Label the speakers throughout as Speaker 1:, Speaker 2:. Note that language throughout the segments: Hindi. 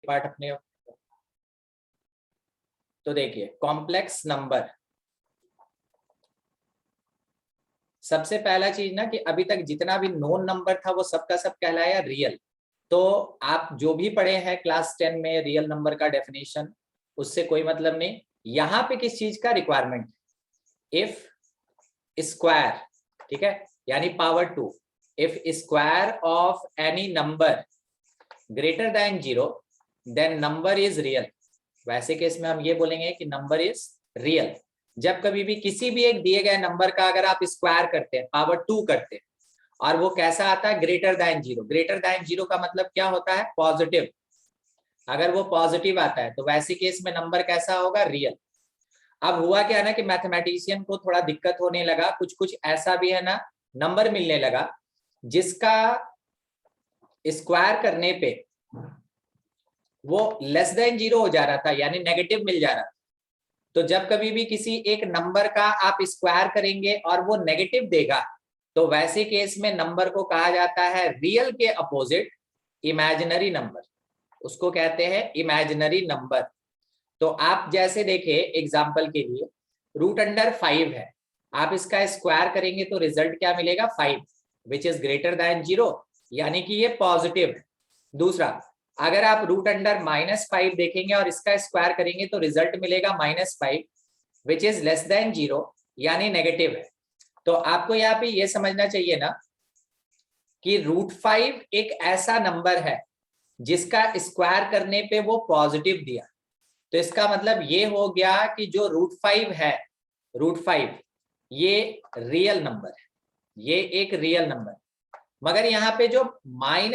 Speaker 1: पार्ट अपने। तो देखिए कॉम्प्लेक्स नंबर, सबसे पहला चीज ना कि अभी तक जितना भी नोन नंबर था वो सबका सब कहलाया रियल। तो आप जो भी पढ़े हैं क्लास 10 में रियल नंबर का डेफिनेशन, उससे कोई मतलब नहीं। यहां पे किस चीज का रिक्वायरमेंट, इफ स्क्वायर, ठीक है, यानी power 2, if square of any number greater than 0 then number is real. वैसे केस में हम ये बोलेंगे कि नंबर इज रियल जब कभी भी किसी भी एक दिए गए नंबर का अगर आप स्क्वायर करते हैं, पावर 2 करते हैं, और वो कैसा आता है, ग्रेटर देन 0। ग्रेटर देन 0 का मतलब क्या होता है, पॉजिटिव। अगर वो पॉजिटिव आता है तो वैसे केस में नंबर कैसा होगा, रियल। अब हुआ क्या ना कि मैथमेटिशियन को थोड़ा दिक्कत होने लगा, कुछ कुछ ऐसा भी है ना नंबर मिलने लगा जिसका स्क्वायर करने पे वो लेस देन 0 हो जा रहा था, यानी नेगेटिव मिल जा रहा था। तो जब कभी भी किसी एक नंबर का आप स्क्वायर करेंगे और वो नेगेटिव देगा, तो वैसे केस में नंबर को कहा जाता है रियल के अपोजिट इमेजिनरी नंबर, उसको कहते हैं इमेजिनरी नंबर। तो आप जैसे देखें एग्जांपल के लिए √5 है, आप इसका स्क्वायर करेंगे तो रिजल्ट क्या मिलेगा, 5, विच इज ग्रेटर देन 0, यानी कि ये पॉजिटिव है। दूसरा, अगर आप √-5 देखेंगे और इसका स्क्वायर करेंगे तो रिजल्ट मिलेगा -5, विच इज लेस देन 0, यानी नेगेटिव है। तो आपको यहाँ पे ये समझना चाहिए ना कि √5 एक ऐसा नंबर है जिसका स्क्वायर करने पे वो पॉजिटिव दिया। तो इसका मतलब ये हो गया कि जो √5 है, √5 ये रियल नंबर है, ये एक रियल नंबर। मगर यहाँ पे जो √5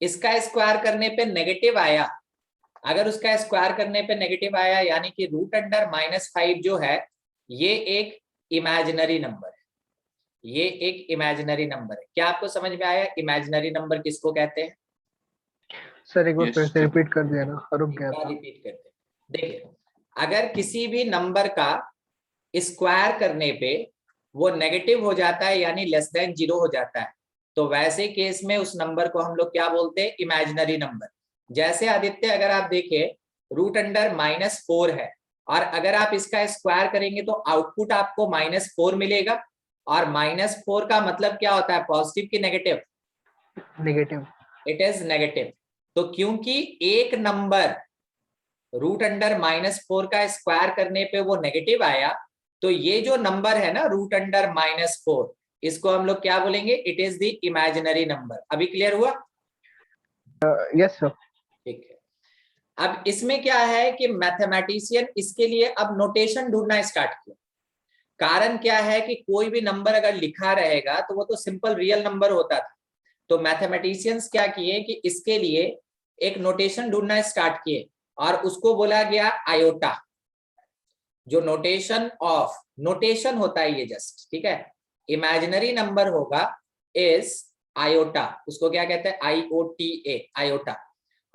Speaker 1: इसका स्क्वायर करने पे नेगेटिव आया, अगर उसका स्क्वायर करने पे नेगेटिव आया यानी कि √5 जो है ये एक इमेजिनरी नंबर है, ये एक इमेजिनरी नंबर है। क्या आपको समझ में आया इमेजिनरी नंबर किसको कहते हैं?
Speaker 2: सर एक बार फिर से रिपीट कर दिया ना, रुक गया था।
Speaker 1: रिपीट करते हैं। देखिए अगर किसी भी नंबर का स्क्वायर करने पे वो नेगेटिव हो जाता है यानी लेस देन 0 हो जाता है, तो वैसे केस में उस नंबर को हम लोग क्या बोलते हैं, इमेजिनरी नंबर। जैसे आदित्य अगर आप देखिए √4 है और अगर आप इसका स्क्वायर करेंगे तो आउटपुट आपको -4 मिलेगा, और -4 का मतलब क्या होता है, पॉजिटिव की negative?
Speaker 2: Negative.
Speaker 1: It is negative. तो क्योंकि एक नंबर √4 का स्क्वायर करने पे वो नेगेटिव आया, तो ये जो नंबर है ना √4, इसको हम लोग क्या बोलेंगे, it is the imaginary number. अभी क्लियर हुआ?
Speaker 2: Yes sir.
Speaker 1: ठीक है। अब इसमें क्या है कि मैथमेटिशियन इसके लिए अब नोटेशन ढूंढना स्टार्ट किया। कारण क्या है कि कोई भी नंबर अगर लिखा रहेगा तो वो तो सिंपल रियल नंबर होता था। तो मैथमेटिशियंस क्या किए कि इसके लिए एक नोटेशन ढूंढना स्टार्ट किए और उसको बोला गया आयोटा। जो नोटेशन होता है ये जस्ट, ठीक है, इमेजिनरी नंबर होगा इज आयोटा, उसको क्या कहते हैं, IOTA, आयोटा।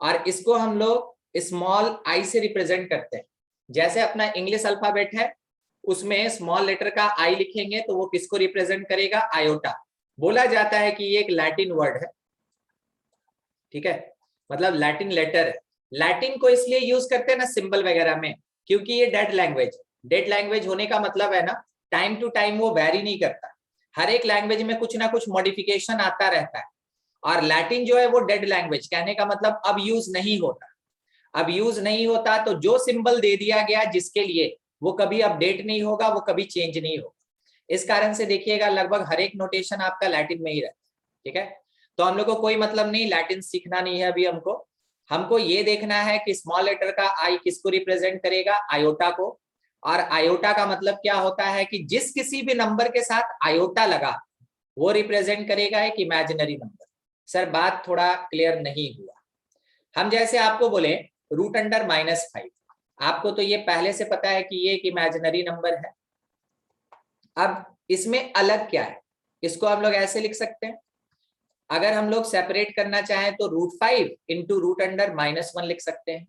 Speaker 1: और इसको हम लोग स्मॉल आई से रिप्रेजेंट करते हैं। जैसे अपना इंग्लिश अल्फाबेट है उसमें स्मॉल लेटर का आई लिखेंगे तो वो किसको रिप्रेजेंट करेगा, आयोटा। बोला जाता है कि ये एक लैटिन वर्ड है, ठीक है, मतलब लैटिन लेटर है। लैटिन को इसलिए यूज करते हैं ना सिंबल वगैरह में, क्योंकि ये डेड लैंग्वेज, डेड लैंग्वेज होने का मतलब है ना टाइम टू टाइम वो वेरी नहीं करता, हर एक लैंग्वेज में कुछ ना कुछ मॉडिफिकेशन आता रहता है। और लैटिन जो है वो डेड लैंग्वेज, कहने का मतलब अब यूज नहीं होता। अब यूज नहीं होता तो जो सिंबल दे दिया गया जिसके लिए, वो कभी अपडेट नहीं होगा, वो कभी चेंज नहीं होगा। इस कारण से देखिएगा लगभग हर एक नोटेशन आपका लैटिन में ही रहता है, ठीक है। तो हम लोग को कोई मतलब नहीं, लैटिन सीखना नहीं है अभी हमको ये देखना है कि स्मॉल लेटर का आई किसको रिप्रेजेंट करेगा, आयोटा को। और आयोटा का मतलब क्या होता है कि जिस किसी भी नंबर के साथ आयोटा लगा वो रिप्रेजेंट करेगा एक इमेजिनरी नंबर। सर बात थोड़ा क्लियर नहीं हुआ। हम जैसे आपको बोले √5, आपको तो ये पहले से पता है कि ये एक इमेजिनरी नंबर है। अब इसमें अलग क्या है, इसको हम लोग ऐसे लिख सकते हैं, अगर हम लोग सेपरेट करना चाहें तो √5 इंटू √1 लिख सकते हैं।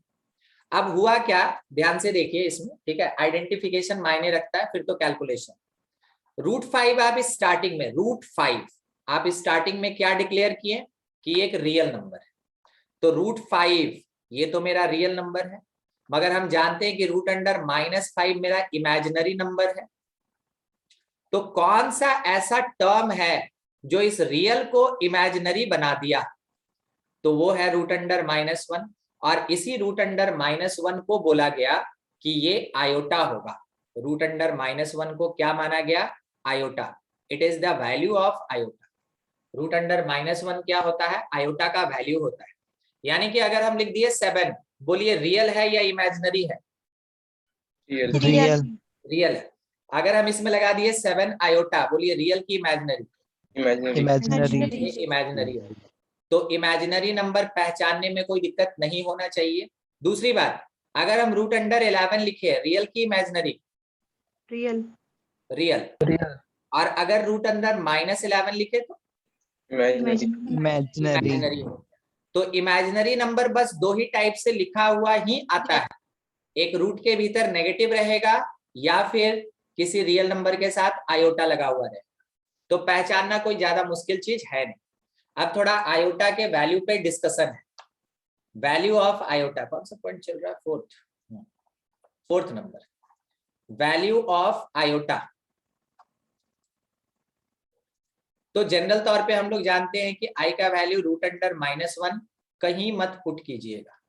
Speaker 1: अब हुआ क्या, ध्यान से देखिए इसमें, ठीक है, आइडेंटिफिकेशन मायने रखता है, फिर तो कैलकुलेशन। √5 आप स्टार्टिंग में क्या डिक्लेयर किए कि एक रियल नंबर है, तो √5 ये तो मेरा रियल नंबर है, मगर हम जानते हैं कि √5 मेरा इमेजिनरी नंबर है। तो कौन सा ऐसा टर्म है जो इस रियल को इमेजिनरी बना दिया? तो वो है √1, और इसी √1 को बोला गया कि ये आयोटा होगा। √1 को क्या माना गया? Iota. It is the value of iota. √1 क्या होता है? आयोटा का वैल्यू होता है। यानी कि अगर हम लिख दिए 7, बोलिए रियल है या इमेजिनरी है?
Speaker 3: रियल।
Speaker 1: रियल है। अगर हम इसमें लगा दिए 7 आयोटा, बोलिए रियल की इमेजिनरी?
Speaker 3: इमेजिनरी।
Speaker 1: इमेजिनरी है। तो इमेजिनरी नंबर पहचानने में कोई दिक्कत नहीं होना चाहिए। दूसरी बात, अगर हम √11 लिखे, रियल की इमेजिनरी?
Speaker 4: रियल।
Speaker 1: रियल।
Speaker 2: रियल।
Speaker 1: और अगर √11 लिखे तो
Speaker 3: इमेजिनरी।
Speaker 1: हो। तो इमेजिनरी नंबर बस दो ही टाइप से लिखा हुआ ही आता है, एक रूट के भीतर नेगेटिव रहेगा या फिर किसी रियल नंबर के साथ आयोटा लगा हुआ रहेगा। तो पहचानना कोई ज्यादा मुश्किल चीज है नहीं। अब थोड़ा आयोटा के वैल्यू पे डिस्कशन है। वैल्यू ऑफ आयोटा, कौन सा पॉइंट चल रहा है? Fourth number, value of iota. तो जनरल तौर पे हम लोग जानते हैं कि आई का वैल्यू √1 कहीं मत पुट कीजिएगा,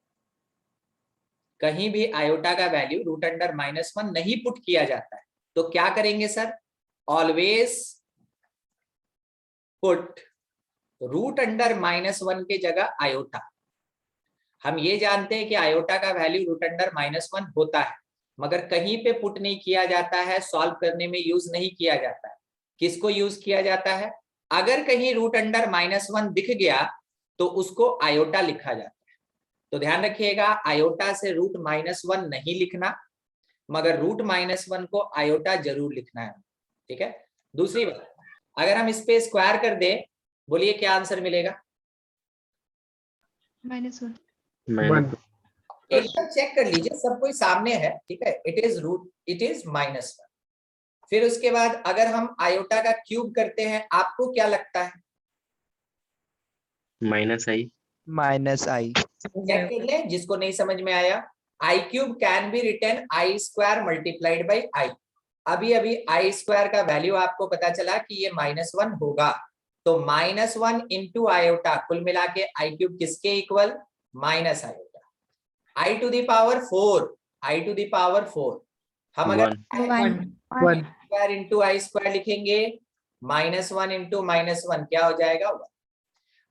Speaker 1: कहीं भी आयोटा का वैल्यू √1 नहीं पुट किया जाता है। तो क्या करेंगे सर? ऑलवेज पुट √1 के जगह आयोटा। हम ये जानते हैं कि आयोटा का वैल्यू √1 होता है, मगर कहीं पे पुट नहीं किया जाता है, सॉल्व करने में यूज नहीं किया जाता है। किसको यूज किया जाता है? अगर कहीं √1 दिख गया तो उसको आयोटा लिखा जाता है। तो ध्यान रखिएगा, आयोटा से √1 नहीं लिखना, मगर √1 को आयोटा जरूर लिखना है। ठीक है। दूसरी बात, अगर हम इस पे स्क्वायर कर दें, बोलिए क्या आंसर मिलेगा?
Speaker 4: -1।
Speaker 1: एक बार चेक कर लीजिए, सब कोई सामने है। ठीक है, इट इज -1। फिर उसके बाद अगर हम आयोटा का क्यूब करते हैं, आपको क्या लगता है?
Speaker 3: -i।
Speaker 1: चेक कर लें, जिसको नहीं समझ में आया। i³ can be written i² multiplied by i। अभी i² का वैल्यू आपको पता चला कि ये -1 होगा। तो -1 इंटू आयोटा, कुल मिला के i³ किसके इक्वल? Minus iota. i⁴ हम अगर 1 इंटू i² लिखेंगे, -1 इंटू -1 क्या हो जाएगा? 1।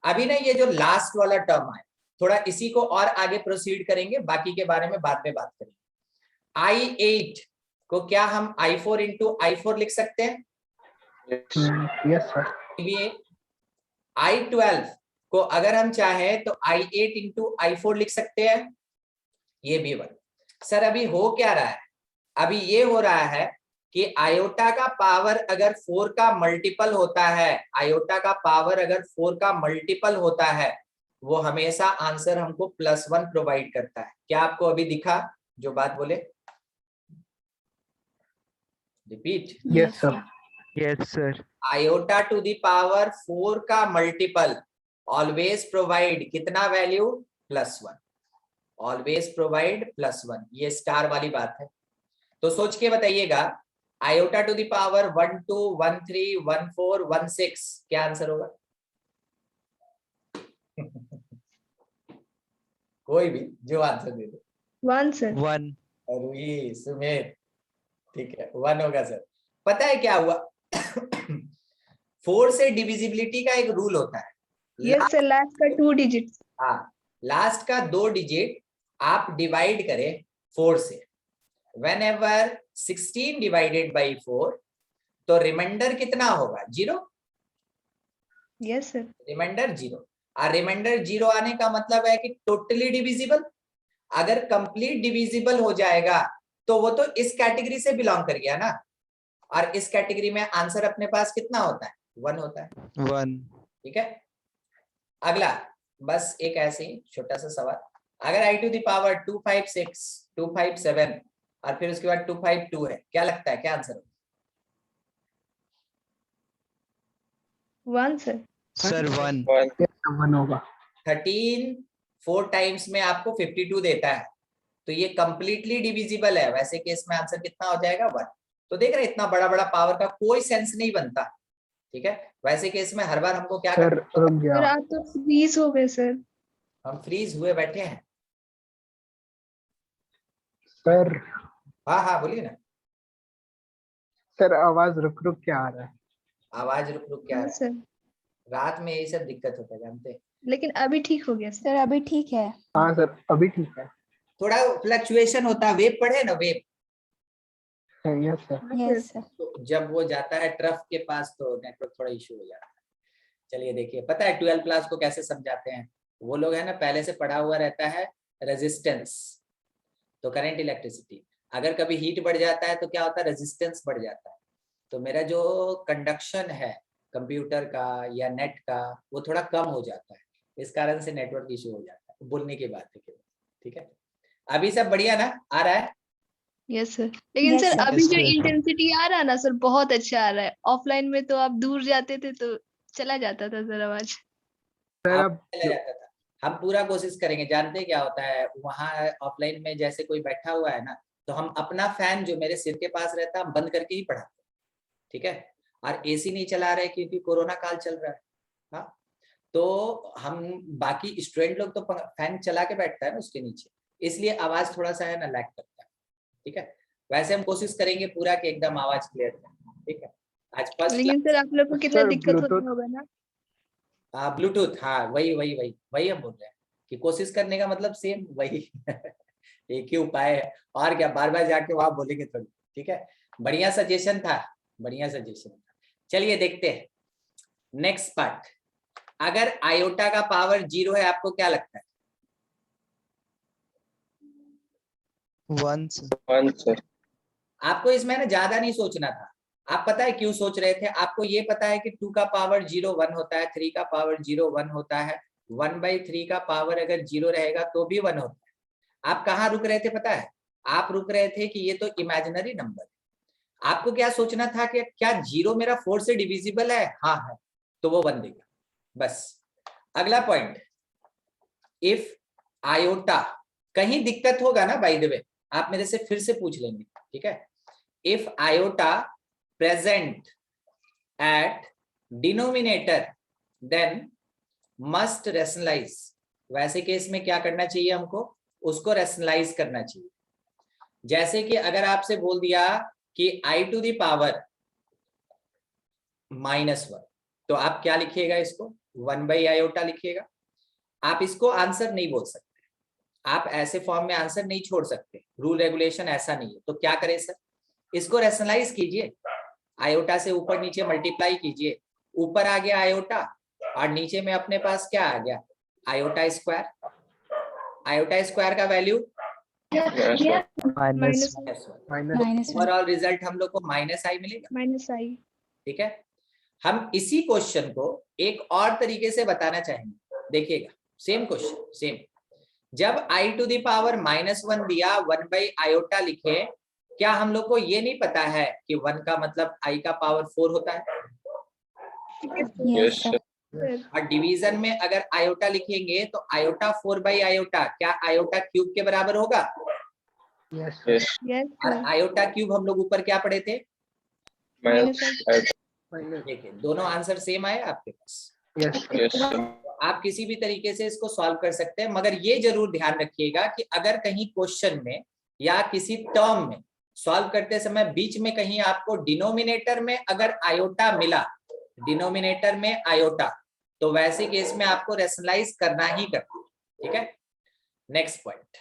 Speaker 1: अभी ना ये जो लास्ट वाला टर्म है, थोड़ा इसी को और आगे प्रोसीड करेंगे, बाकी के बारे में बाद में बात करेंगे। i8 को क्या हम i4 इंटू i4 लिख सकते हैं?
Speaker 2: Yes sir.
Speaker 1: i12 को अगर हम चाहें तो i8 इंटू i4 लिख सकते हैं। ये भी 1। सर अभी हो क्या रहा है? अभी ये हो रहा है कि आयोटा का पावर अगर 4 का मल्टीपल होता है, आयोटा का पावर अगर 4 का मल्टीपल होता है, वो हमेशा आंसर हमको +1 प्रोवाइड करता है। क्या आपको अभी दिखा जो बात बोले? Repeat.
Speaker 2: Yes sir.
Speaker 3: Yes sir.
Speaker 1: Iota to the power 4 का मल्टीपल ऑलवेज प्रोवाइड कितना वैल्यू? +1। Always provide +1। ये स्टार वाली बात है। तो सोच के बताइएगा, आयोटा टू द पावर 1 2 1 3 1 4 1 6 क्या आंसर होगा? कोई भी जो आंसर दे दे।
Speaker 4: 1 सर।
Speaker 3: 1।
Speaker 1: अरे सुमेर, ठीक है 1 होगा सर। पता है क्या हुआ? 4 से डिविजिबिलिटी का एक रूल होता है।
Speaker 4: यस सर, लास्ट का 2 डिजिट।
Speaker 1: हाँ, लास्ट का 2 डिजिट आप डिवाइड करें 4 से। Whenever 16 डिवाइडेड बाई 4, तो रिमाइंडर कितना होगा? 0।
Speaker 4: Yes sir.
Speaker 1: रिमाइंडर 0। और रिमाइंडर 0 आने का मतलब है कि टोटली डिविजिबल। अगर कंप्लीट डिविजिबल हो जाएगा तो वो तो इस कैटेगरी से बिलोंग कर गया ना, और इस कैटेगरी में आंसर अपने पास कितना होता है? 1 होता है।
Speaker 3: 1।
Speaker 1: ठीक है। अगला बस एक ऐसे ही छोटा सा सवाल, अगर i टू द पावर 256 257 और फिर उसके बाद 252 है, क्या लगता है क्या आंसर?
Speaker 4: 1 सर।
Speaker 3: सर 1
Speaker 2: 1 होगा।
Speaker 1: 13 4 टाइम्स में आपको 52 देता है, तो ये कंप्लीटली डिविजिबल है। वैसे केस में आंसर कितना हो जाएगा 1। तो देख रहे हैं इतना बड़ा बड़ा पावर का कोई सेंस नहीं बनता, ठीक है। वैसे केस में हर बार हमको क्या
Speaker 2: सर
Speaker 1: करना
Speaker 2: रुक
Speaker 1: होगा,
Speaker 2: गया।
Speaker 4: सर आप तो फ्रीज हो गए सर।
Speaker 1: हम फ्रीज हुए बैठे हैं।
Speaker 2: सर
Speaker 1: हाँ हाँ बोलिए ना।
Speaker 2: सर आवाज रुक रुक के आ रहा है।
Speaker 1: आवाज रुक रुक क्या
Speaker 4: हाँ
Speaker 1: है,
Speaker 4: सर,
Speaker 1: रात में यही सब दिक्कत होता है जानते हैं।
Speaker 4: लेकिन अभी ठीक हो गया सर।
Speaker 5: सर अभी ठीक है।
Speaker 2: हाँ सर अभी ठीक है।
Speaker 1: थोड़ा फ्लक्चुएशन होता है, वेव पढ़े ना वेव,
Speaker 2: यस सर।
Speaker 4: हाँ
Speaker 5: यस
Speaker 4: सर।
Speaker 5: सर।
Speaker 1: तो जब वो जाता है ट्रफ के पास तो नेटवर्क थोड़ा इशू हो जाता है। चलिए देखिए, पता है 12 क्लास को कैसे समझाते हैं वो लोग, है ना, पहले से पढ़ा हुआ रहता है रेजिस्टेंस, तो करंट इलेक्ट्रिसिटी। अगर कभी हीट बढ़ जाता है तो क्या होता है, रेजिस्टेंस बढ़ जाता है। तो मेरा जो कंडक्शन है कंप्यूटर का या नेट का वो थोड़ा कम हो जाता है, इस कारण से नेटवर्क इशू हो जाता है बोलने की बात है केवल, ठीक है। अभी सब बढ़िया ना, आ रहा है?
Speaker 4: यस सर, लेकिन
Speaker 5: Yes,
Speaker 4: सर
Speaker 5: sir.
Speaker 4: अभी
Speaker 3: Yes,
Speaker 4: जो
Speaker 3: sir.
Speaker 4: इंटेंसिटी आ रहा है ना सर, बहुत अच्छा आ रहा है। ऑफलाइन में तो आप दूर जाते थे तो चला जाता था सर आवाज।
Speaker 2: सर
Speaker 1: आप
Speaker 2: अब
Speaker 1: चला जाता था। हम पूरा कोशिश करेंगे, जानते हैं क्या होता है वहाँ ऑफलाइन में, जैसे कोई बैठा हुआ है ना, तो हम अपना फैन जो मेरे सिर के पास रहता है हम बंद करके ही पढ़ाते हैं, ठीक है। और एसी नहीं चला रहे क्योंकि कोरोना काल चल रहा है, हाँ। तो हम बाकी स्टूडेंट लोग तो फैन चला के बैठता है ना उसके नीचे, इसलिए आवाज थोड़ा सा है ना लैग करता है, ठीक है। वैसे हम कोशिश करेंगे पूरा कि एकदम आवाज क्लियर है, ठीक है। आज फर्स्ट
Speaker 4: लेकिन सर आप लोग को कितना
Speaker 2: सर
Speaker 4: दिक्कत होता
Speaker 2: ब्लूटूथ
Speaker 4: होगा ना।
Speaker 1: ब्लूटूथ, हाँ वही हम बोल रहे हैं कि कोशिश करने का मतलब सेम वही एक ही उपाय है, और क्या बार बार जाके वहां बोलेंगे थोड़ी, ठीक है। बढ़िया सजेशन था, बढ़िया सजेशन था। चलिए देखते हैं नेक्स्ट पार्ट। अगर आयोटा का पावर 0 है आपको क्या लगता है?
Speaker 3: 1 सर।
Speaker 1: आपको इसमें ना ज्यादा नहीं सोचना था। आप पता है क्यों सोच रहे थे? आपको ये पता है कि 2 का पावर 0 1 होता है, 3 का पावर 0 1 होता है, 1/3 का पावर अगर 0 रहेगा तो भी 1 होता है। आप कहाँ रुक रहे थे पता है? आप रुक रहे थे कि ये तो इमेजिनरी नंबर है। आपको क्या सोचना था कि क्या 0 मेरा 4 से डिविजिबल है? हाँ है, तो वो 1 देगा बस। अगला पॉइंट, इफ आयोटा, कहीं दिक्कत होगा ना बाय द वे आप मेरे से फिर से पूछ लेंगे, ठीक है। If iota present at denominator then must rationalise. वैसे केस में क्या करना चाहिए हमको? उसको रैशनलाइज करना चाहिए। जैसे कि अगर आपसे बोल दिया कि i⁻⁻1, तो आप क्या लिखिएगा इसको? 1/i लिखिएगा। आप इसको आंसर नहीं बोल सकते, आप ऐसे फॉर्म में आंसर नहीं छोड़ सकते, रूल रेगुलेशन ऐसा नहीं है। तो क्या करें सर? इसको रैशनलाइज कीजिए, आयोटा से ऊपर नीचे मल्टीप्लाई कीजिए। ऊपर आ गया आयोटा और नीचे में अपने पास क्या आ गया? Iota square. आयोटा स्क्वायर का value
Speaker 3: minus
Speaker 2: minus
Speaker 1: overall result हम लोग को -i मिलेगा,
Speaker 4: -i।
Speaker 1: ठीक है। हम इसी क्वेश्चन को एक और तरीके से बताना चाहेंगे, देखिएगा सेम क्वेश्चन सेम। जब i⁻1 दिया 1/i लिखे, क्या हम लोग को ये नहीं पता है कि 1 का मतलब i का पावर 4 होता है?
Speaker 5: Yes sir.
Speaker 1: और डिवीजन में अगर आयोटा लिखेंगे तो आयोटा 4/i, क्या आयोटा क्यूब के बराबर होगा?
Speaker 2: यस
Speaker 4: यस
Speaker 1: और
Speaker 4: सर।
Speaker 1: आयोटा क्यूब हम लोग ऊपर क्या पढ़े थे?
Speaker 2: माइनस
Speaker 1: देखिए दोनों आंसर सेम आए आपके पास।
Speaker 2: यस
Speaker 1: आप किसी भी तरीके से इसको सॉल्व कर सकते हैं, मगर ये जरूर ध्यान रखिएगा कि अगर कहीं क्वेश्चन में या किसी टर्म में सॉल्व करते समय बीच में कहीं आपको डिनोमिनेटर में अगर आयोटा मिला, डिनोमिनेटर में आयोटा, तो वैसे केस में आपको रैशनलाइज करना ही करना, ठीक है। नेक्स्ट पॉइंट,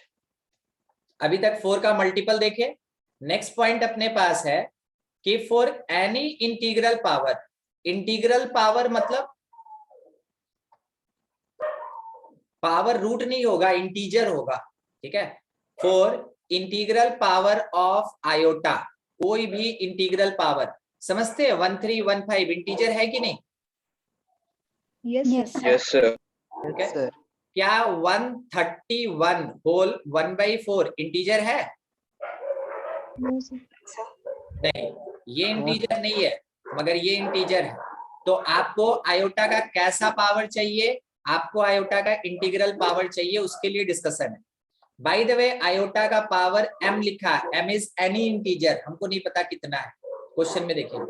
Speaker 1: अभी तक 4 का मल्टीपल देखे। नेक्स्ट पॉइंट अपने पास है कि for any integral power, integral power मतलब पावर रूट नहीं होगा, इंटीजर होगा, ठीक है। For integral power of iota, कोई भी इंटीग्रल पावर, समझते हैं 1315 इंटीजर है कि नहीं?
Speaker 4: Yes sir.
Speaker 5: Yes sir.
Speaker 1: ठीक है।
Speaker 3: सर।
Speaker 1: क्या 131 होल 1/4 इंटीजर है? नहीं, ये इंटीजर नहीं है, मगर ये इंटीजर है। तो आपको आयोटा का कैसा पावर चाहिए, आपको आयोटा का इंटीग्रल पावर चाहिए, उसके लिए डिस्कशन है। बाय द वे आयोटा का पावर m लिखा, m इज एनी इंटीजर, हमको नहीं पता कितना है, क्वेश्चन में देखिए।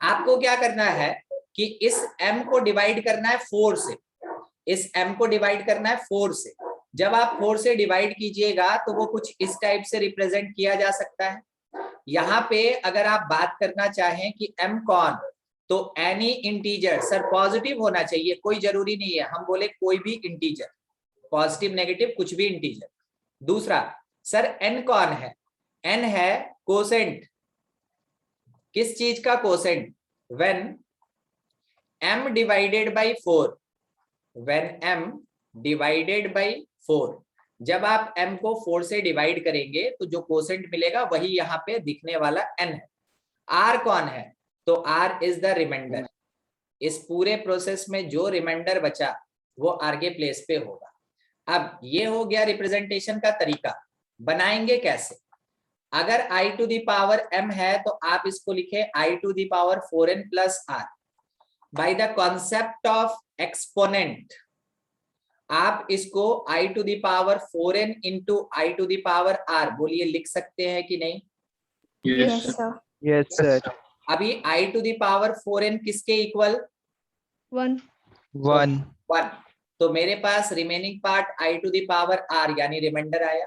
Speaker 1: आपको क्या करना है कि इस m को डिवाइड करना है 4 से, इस m को डिवाइड करना है 4 से। जब आप 4 से डिवाइड कीजिएगा तो वो कुछ इस टाइप से रिप्रेजेंट किया जा सकता है। यहाँ पे अगर आप बात करना चाहें कि m कौन, तो एनी इंटीजर, सर पॉजिटिव होना चाहिए, कोई जरूरी नहीं है, हम बोले कोई भी इंटीजर, पॉजिटिव नेगेटिव कुछ भी इंटीजर। दूसरा, सर n कौन है, n है कोसेंट, किस चीज का quotient, when m divided by 4, when m divided by 4, जब आप m को 4 से डिवाइड करेंगे तो जो कोसेंट मिलेगा वही यहाँ पे दिखने वाला n है। r कौन है, तो r इज द रिमाइंडर, इस पूरे प्रोसेस में जो रिमाइंडर बचा वो आगे प्लेस पे होगा। अब ये हो गया रिप्रेजेंटेशन का तरीका, बनाएंगे कैसे। अगर i to the power m है तो आप इसको लिखे i to the power 4n plus r। By the concept of exponent आप इसको i to the power 4n into i to the power r बोलिए लिख सकते हैं कि नहीं?
Speaker 5: Yes sir.
Speaker 3: Yes, sir.
Speaker 1: अभी i to the power 4n किसके इक्वल?
Speaker 4: 1
Speaker 3: 1.
Speaker 1: 1। तो मेरे पास remaining part i to the power r यानी रिमाइंडर आया।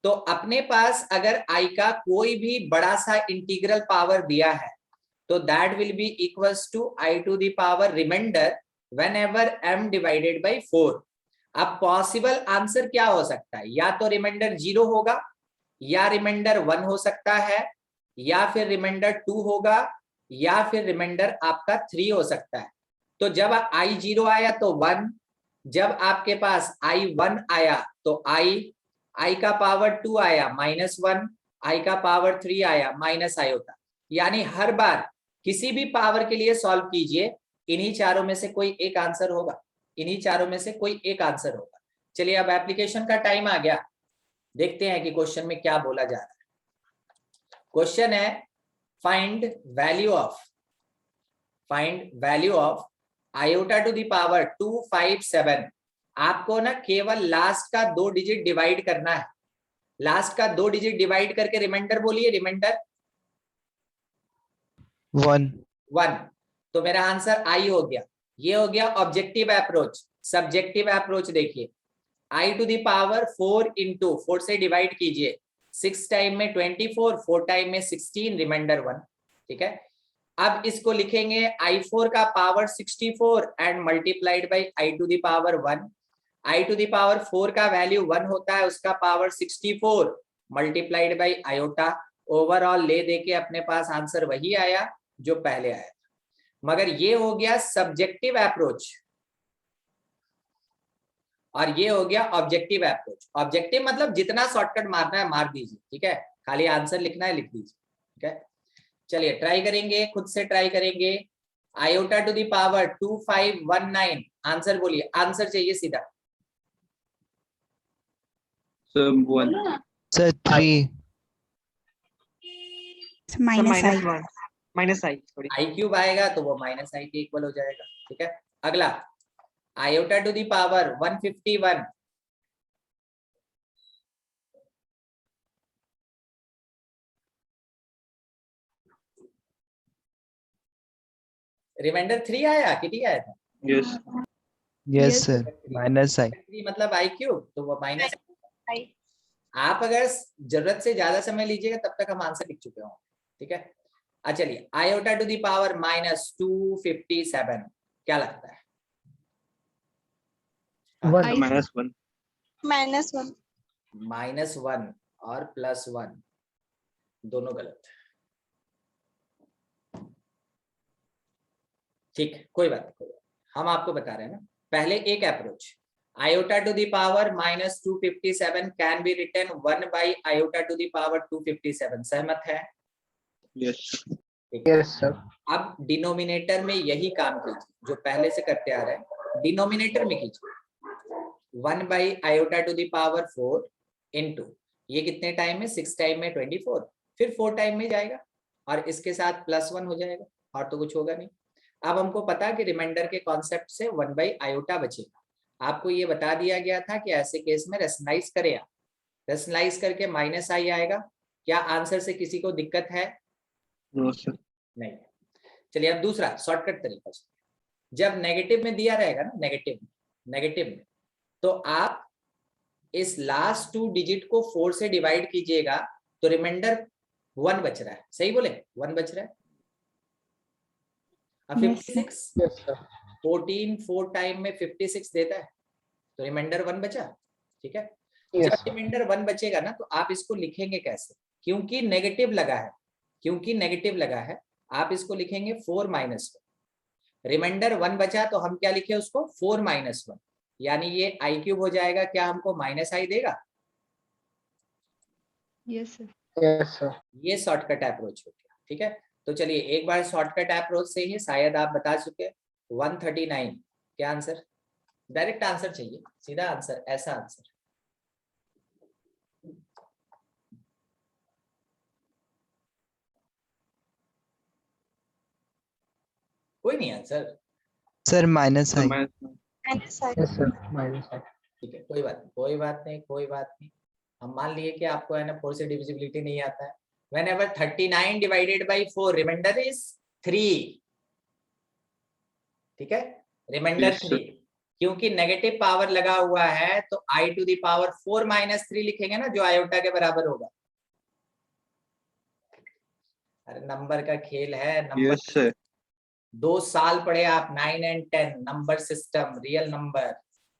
Speaker 1: तो अपने पास अगर i का कोई भी बड़ा सा इंटीग्रल पावर दिया है तो that will be equals to i to the power remainder whenever m divided by 4। अब पॉसिबल आंसर क्या हो सकता है, या तो रिमाइंडर 0 होगा, या रिमाइंडर 1 हो सकता है, या फिर रिमाइंडर 2 होगा, या फिर रिमाइंडर आपका 3 हो सकता है। तो जब i 0 आया तो 1, जब आपके पास i 1 आया तो i का पावर 2 आया -1, i का पावर 3 आया माइनस i होता। यानी हर बार किसी भी पावर के लिए सॉल्व कीजिए, इन्हीं चारों में से कोई एक आंसर होगा, इन्हीं चारों में से कोई एक आंसर होगा। चलिए अब एप्लीकेशन का टाइम आ गया, देखते हैं कि क्वेश्चन में क्या बोला जा रहा है। क्वेश्चन है find value of iota to the power 257। आपको ना केवल लास्ट का 2 डिजिट डिवाइड करना है, लास्ट का 2 डिजिट डिवाइड करके रिमाइंडर बोलिए, रिमाइंडर
Speaker 3: 1.
Speaker 1: तो मेरा आंसर आई हो गया। ये हो गया ऑब्जेक्टिव अप्रोच। सब्जेक्टिव अप्रोच देखिए, i to the power 4 into 4 से डिवाइड कीजिए, 6 टाइम में 24, 4 टाइम में 16, रिमाइंडर 1। ठीक है, अब इसको लिखेंगे i4 का power 64 and multiplied by i to the power 1। i to the power 4 का वैल्यू 1 होता है, उसका power 64 multiplied by iota. Overall ले दे के अपने पास आंसर वही आया जो पहले आया, मगर ये हो गया सब्जेक्टिव अप्रोच और ये हो गया ऑब्जेक्टिव अप्रोच। ऑब्जेक्टिव मतलब जितना शॉर्टकट मारना है मार दीजिए, ठीक है, खाली आंसर लिखना है लिख दीजिए। ठीक है, चलिए ट्राई करेंगे, खुद से ट्राई करेंगे। Iota to the power 2519, answer बोलिए, आंसर चाहिए सीधा।
Speaker 3: Sir, 3.
Speaker 5: Minus i sorry.
Speaker 1: I cube आएगा तो वो माइनस आई के इक्वल हो जाएगा। ठीक है, अगला iota to the power 151, remainder 3 आया, कितनी आया था?
Speaker 5: Yes
Speaker 3: Yes, sir. Minus I.
Speaker 1: 3 मतलब आई क्यूब, तो वो माइनस।
Speaker 4: आई।
Speaker 1: आप अगर जरूरत से ज्यादा समय लीजिएगा तब तक हम आंसर लिख चुके होंगे। ठीक है, चलिए आयोटा टू दी पावर -257, क्या लगता है?
Speaker 2: वन।
Speaker 5: -1
Speaker 1: -1 और +1 दोनों गलत। ठीक, कोई बात नहीं, हम आपको बता रहे हैं ना। पहले एक अप्रोच, iota to the power -257 can be written 1 by iota to the power 257। सहमत है?
Speaker 5: Yes
Speaker 2: yes sir.
Speaker 1: अब डिनोमिनेटर में यही काम कीजिए जो पहले से करते आ रहे हैं, डिनोमिनेटर में कीजिए 1 by iota to the power 4 into ये कितने टाइम में, 6 टाइम में 24, फिर 4 टाइम में जाएगा और इसके साथ +1 हो जाएगा और तो कुछ होगा नहीं। अब हमको पता कि रिमाइंडर के कॉन्सेप्ट से 1/i बचेगा। आपको ये बता दिया गया था कि ऐसे केस में रेशनलाइज करें आप, रेशनलाइज करके -i आएगा। क्या आंसर से किसी को दिक्कत है?
Speaker 5: No sir.
Speaker 1: नहीं। चलिए अब दूसरा शॉर्टकट तरीका से, जब नेगेटिव में दिया रहेगा ना, नेगेटिव में, तो आप इस लास्ट 2 डिजिट को 4 से डिवाइड कीजिएगा तो रिमाइंडर 1 बच रहा है। सही बोले? 1 बच रहा है। अब 56
Speaker 2: यस सर
Speaker 1: 14 4 टाइम में 56 देता है, तो रिमाइंडर 1 बचा। ठीक है,
Speaker 2: यस
Speaker 1: जब रिमाइंडर 1 बचेगा ना तो आप इसको लिखेंगे कैसे? क्योंकि नेगेटिव लगा है, आप इसको लिखेंगे 4 - 1। रिमाइंडर 1 बचा तो हम क्या लिखे उसको? 4 - 1, यानी ये i³ हो जाएगा। क्या हमको -i देगा?
Speaker 4: Yes sir.
Speaker 2: यस सर
Speaker 1: ये शॉर्टकट अप्रोच हो गया। ठीक है, तो चलिए एक बार शॉर्टकट अप्रोच से ही शायद आप बता चुके। 139 क्या आंसर? डायरेक्ट आंसर चाहिए, सीधा आंसर, ऐसा आंसर। कोई नहीं answer?
Speaker 3: Sir -i।
Speaker 2: Yes sir -i
Speaker 1: ठीक है, कोई बात नहीं। हम मान लिए कि आपको है ना 4 से डिविजिबिलिटी नहीं आता है। Whenever 39 divided by 4 remainder is 3। ठीक है, रिमाइंडर 3, क्योंकि नेगेटिव पावर लगा हुआ है तो i⁴ 4 - 3 लिखेंगे ना, जो आयोटा के बराबर होगा। अरे नंबर का खेल है, नंबर।
Speaker 5: Yes sir.
Speaker 1: 2 साल पढ़े आप 9 और 10 नंबर सिस्टम, रियल नंबर।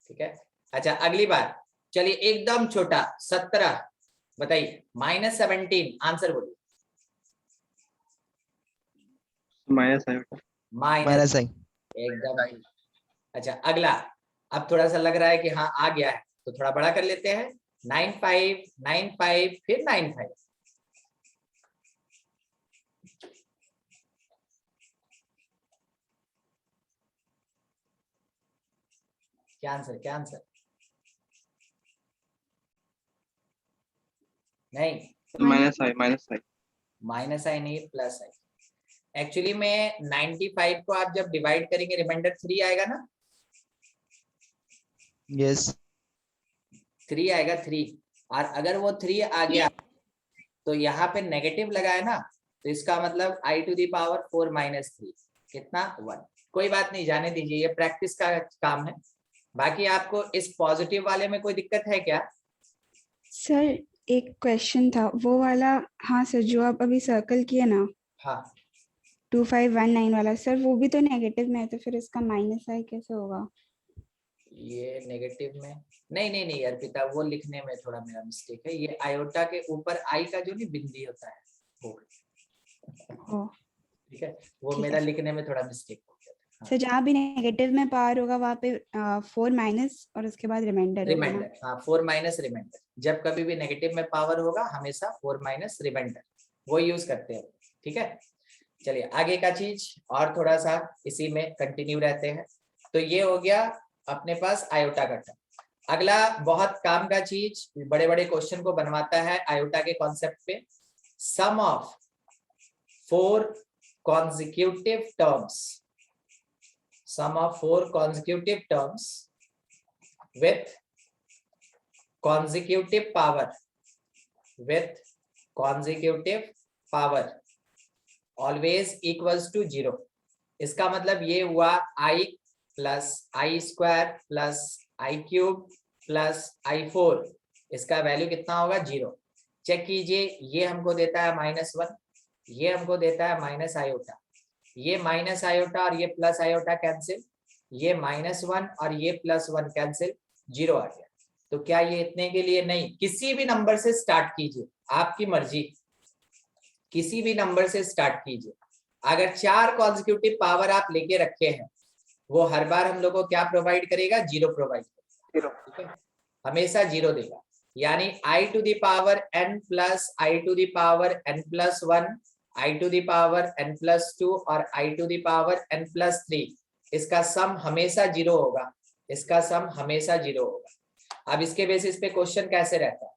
Speaker 1: ठीक है, अच्छा अगली बार चलिए एकदम छोटा 17 बताइए। -17 आंसर बोलिए।
Speaker 3: -i।
Speaker 1: एकदम ठीक। अच्छा अगला, अब थोड़ा सा लग रहा है कि हाँ आ गया है, तो थोड़ा बड़ा कर लेते हैं। 95 95 फिर 95। क्या आंसर? नहीं, -i नहीं, +i। एक्चुअली में 95 को आप जब डिवाइड करेंगे रिमाइंडर 3 आएगा ना।
Speaker 3: यस
Speaker 1: 3 आएगा, 3। और अगर वो 3 आ गया तो यहाँ पे नेगेटिव लगा है ना, तो इसका मतलब i⁴ 4 - 3 कितना? 1। कोई बात नहीं, जाने दीजिए, ये प्रैक्टिस का काम है। बाकी आपको इस पॉजिटिव वाले में कोई दिक्कत है क्या?
Speaker 6: सर एक क्वेश्चन था वो वाला। हाँ सर, जो आप अभी सर्कल किए ना,
Speaker 1: हाँ
Speaker 6: 2519 वाला सर, वो भी तो नेगेटिव में है, तो फिर इसका -i कैसे होगा?
Speaker 1: ये नेगेटिव में नहीं अर्पिता, वो लिखने में थोड़ा मेरा मिस्टेक है। ये आयोटा के ऊपर आई का जो नहीं बिंदी होता है वो। ठीक है, वो
Speaker 6: ठीक
Speaker 1: मेरा
Speaker 6: है।
Speaker 1: लिखने में थोड़ा मिस्टेक हो गया था।
Speaker 6: सर जहाँ भी नेगेटिव में पावर होगा वहाँ पे 4 माइनस और उसके बाद रिमाइंडर होगा ना?
Speaker 1: रिमाइंडर, हाँ 4 - रिमाइंडर। जब कभी भी नेगेटिव में पावर होगा हमेशा 4 - रिमाइंडर, वो यूज करते हैं। ठीक है, चलिए आगे का चीज और थोड़ा सा इसी में कंटिन्यू रहते हैं। तो ये हो गया अपने पास आयोटा का टर्म। अगला बहुत काम का चीज, बड़े बड़े क्वेश्चन को बनवाता है आयोटा के कॉन्सेप्ट पे। सम of 4 consecutive terms, sum of 4 consecutive terms with consecutive power always equals to 0। इसका मतलब ये हुआ i + i² + i³ + i4, इसका वैल्यू कितना होगा? 0। चेक कीजिए, ये हमको देता है -1, ये हमको देता है -i, ये -i और ये +i कैंसिल, ये -1 और ये +1 कैंसिल, 0 आ गया। तो क्या ये इतने के लिए? नहीं, किसी भी नंबर से स्टार्ट कीजिए, आपकी मर्जी, किसी भी नंबर से स्टार्ट कीजिए। अगर 4 कॉन्जिक्यूटिव पावर आप लेके रखे हैं, वो हर बार हम लोग को क्या प्रोवाइड करेगा? 0 प्रोवाइड करेगा। ठीक है, हमेशा 0 देगा। यानी i⁴n + i⁴n+1 i⁴n+2 और i⁴n+3, इसका सम हमेशा 0 होगा, इसका सम हमेशा 0 होगा। अब इसके बेसिस पे क्वेश्चन कैसे रहता है?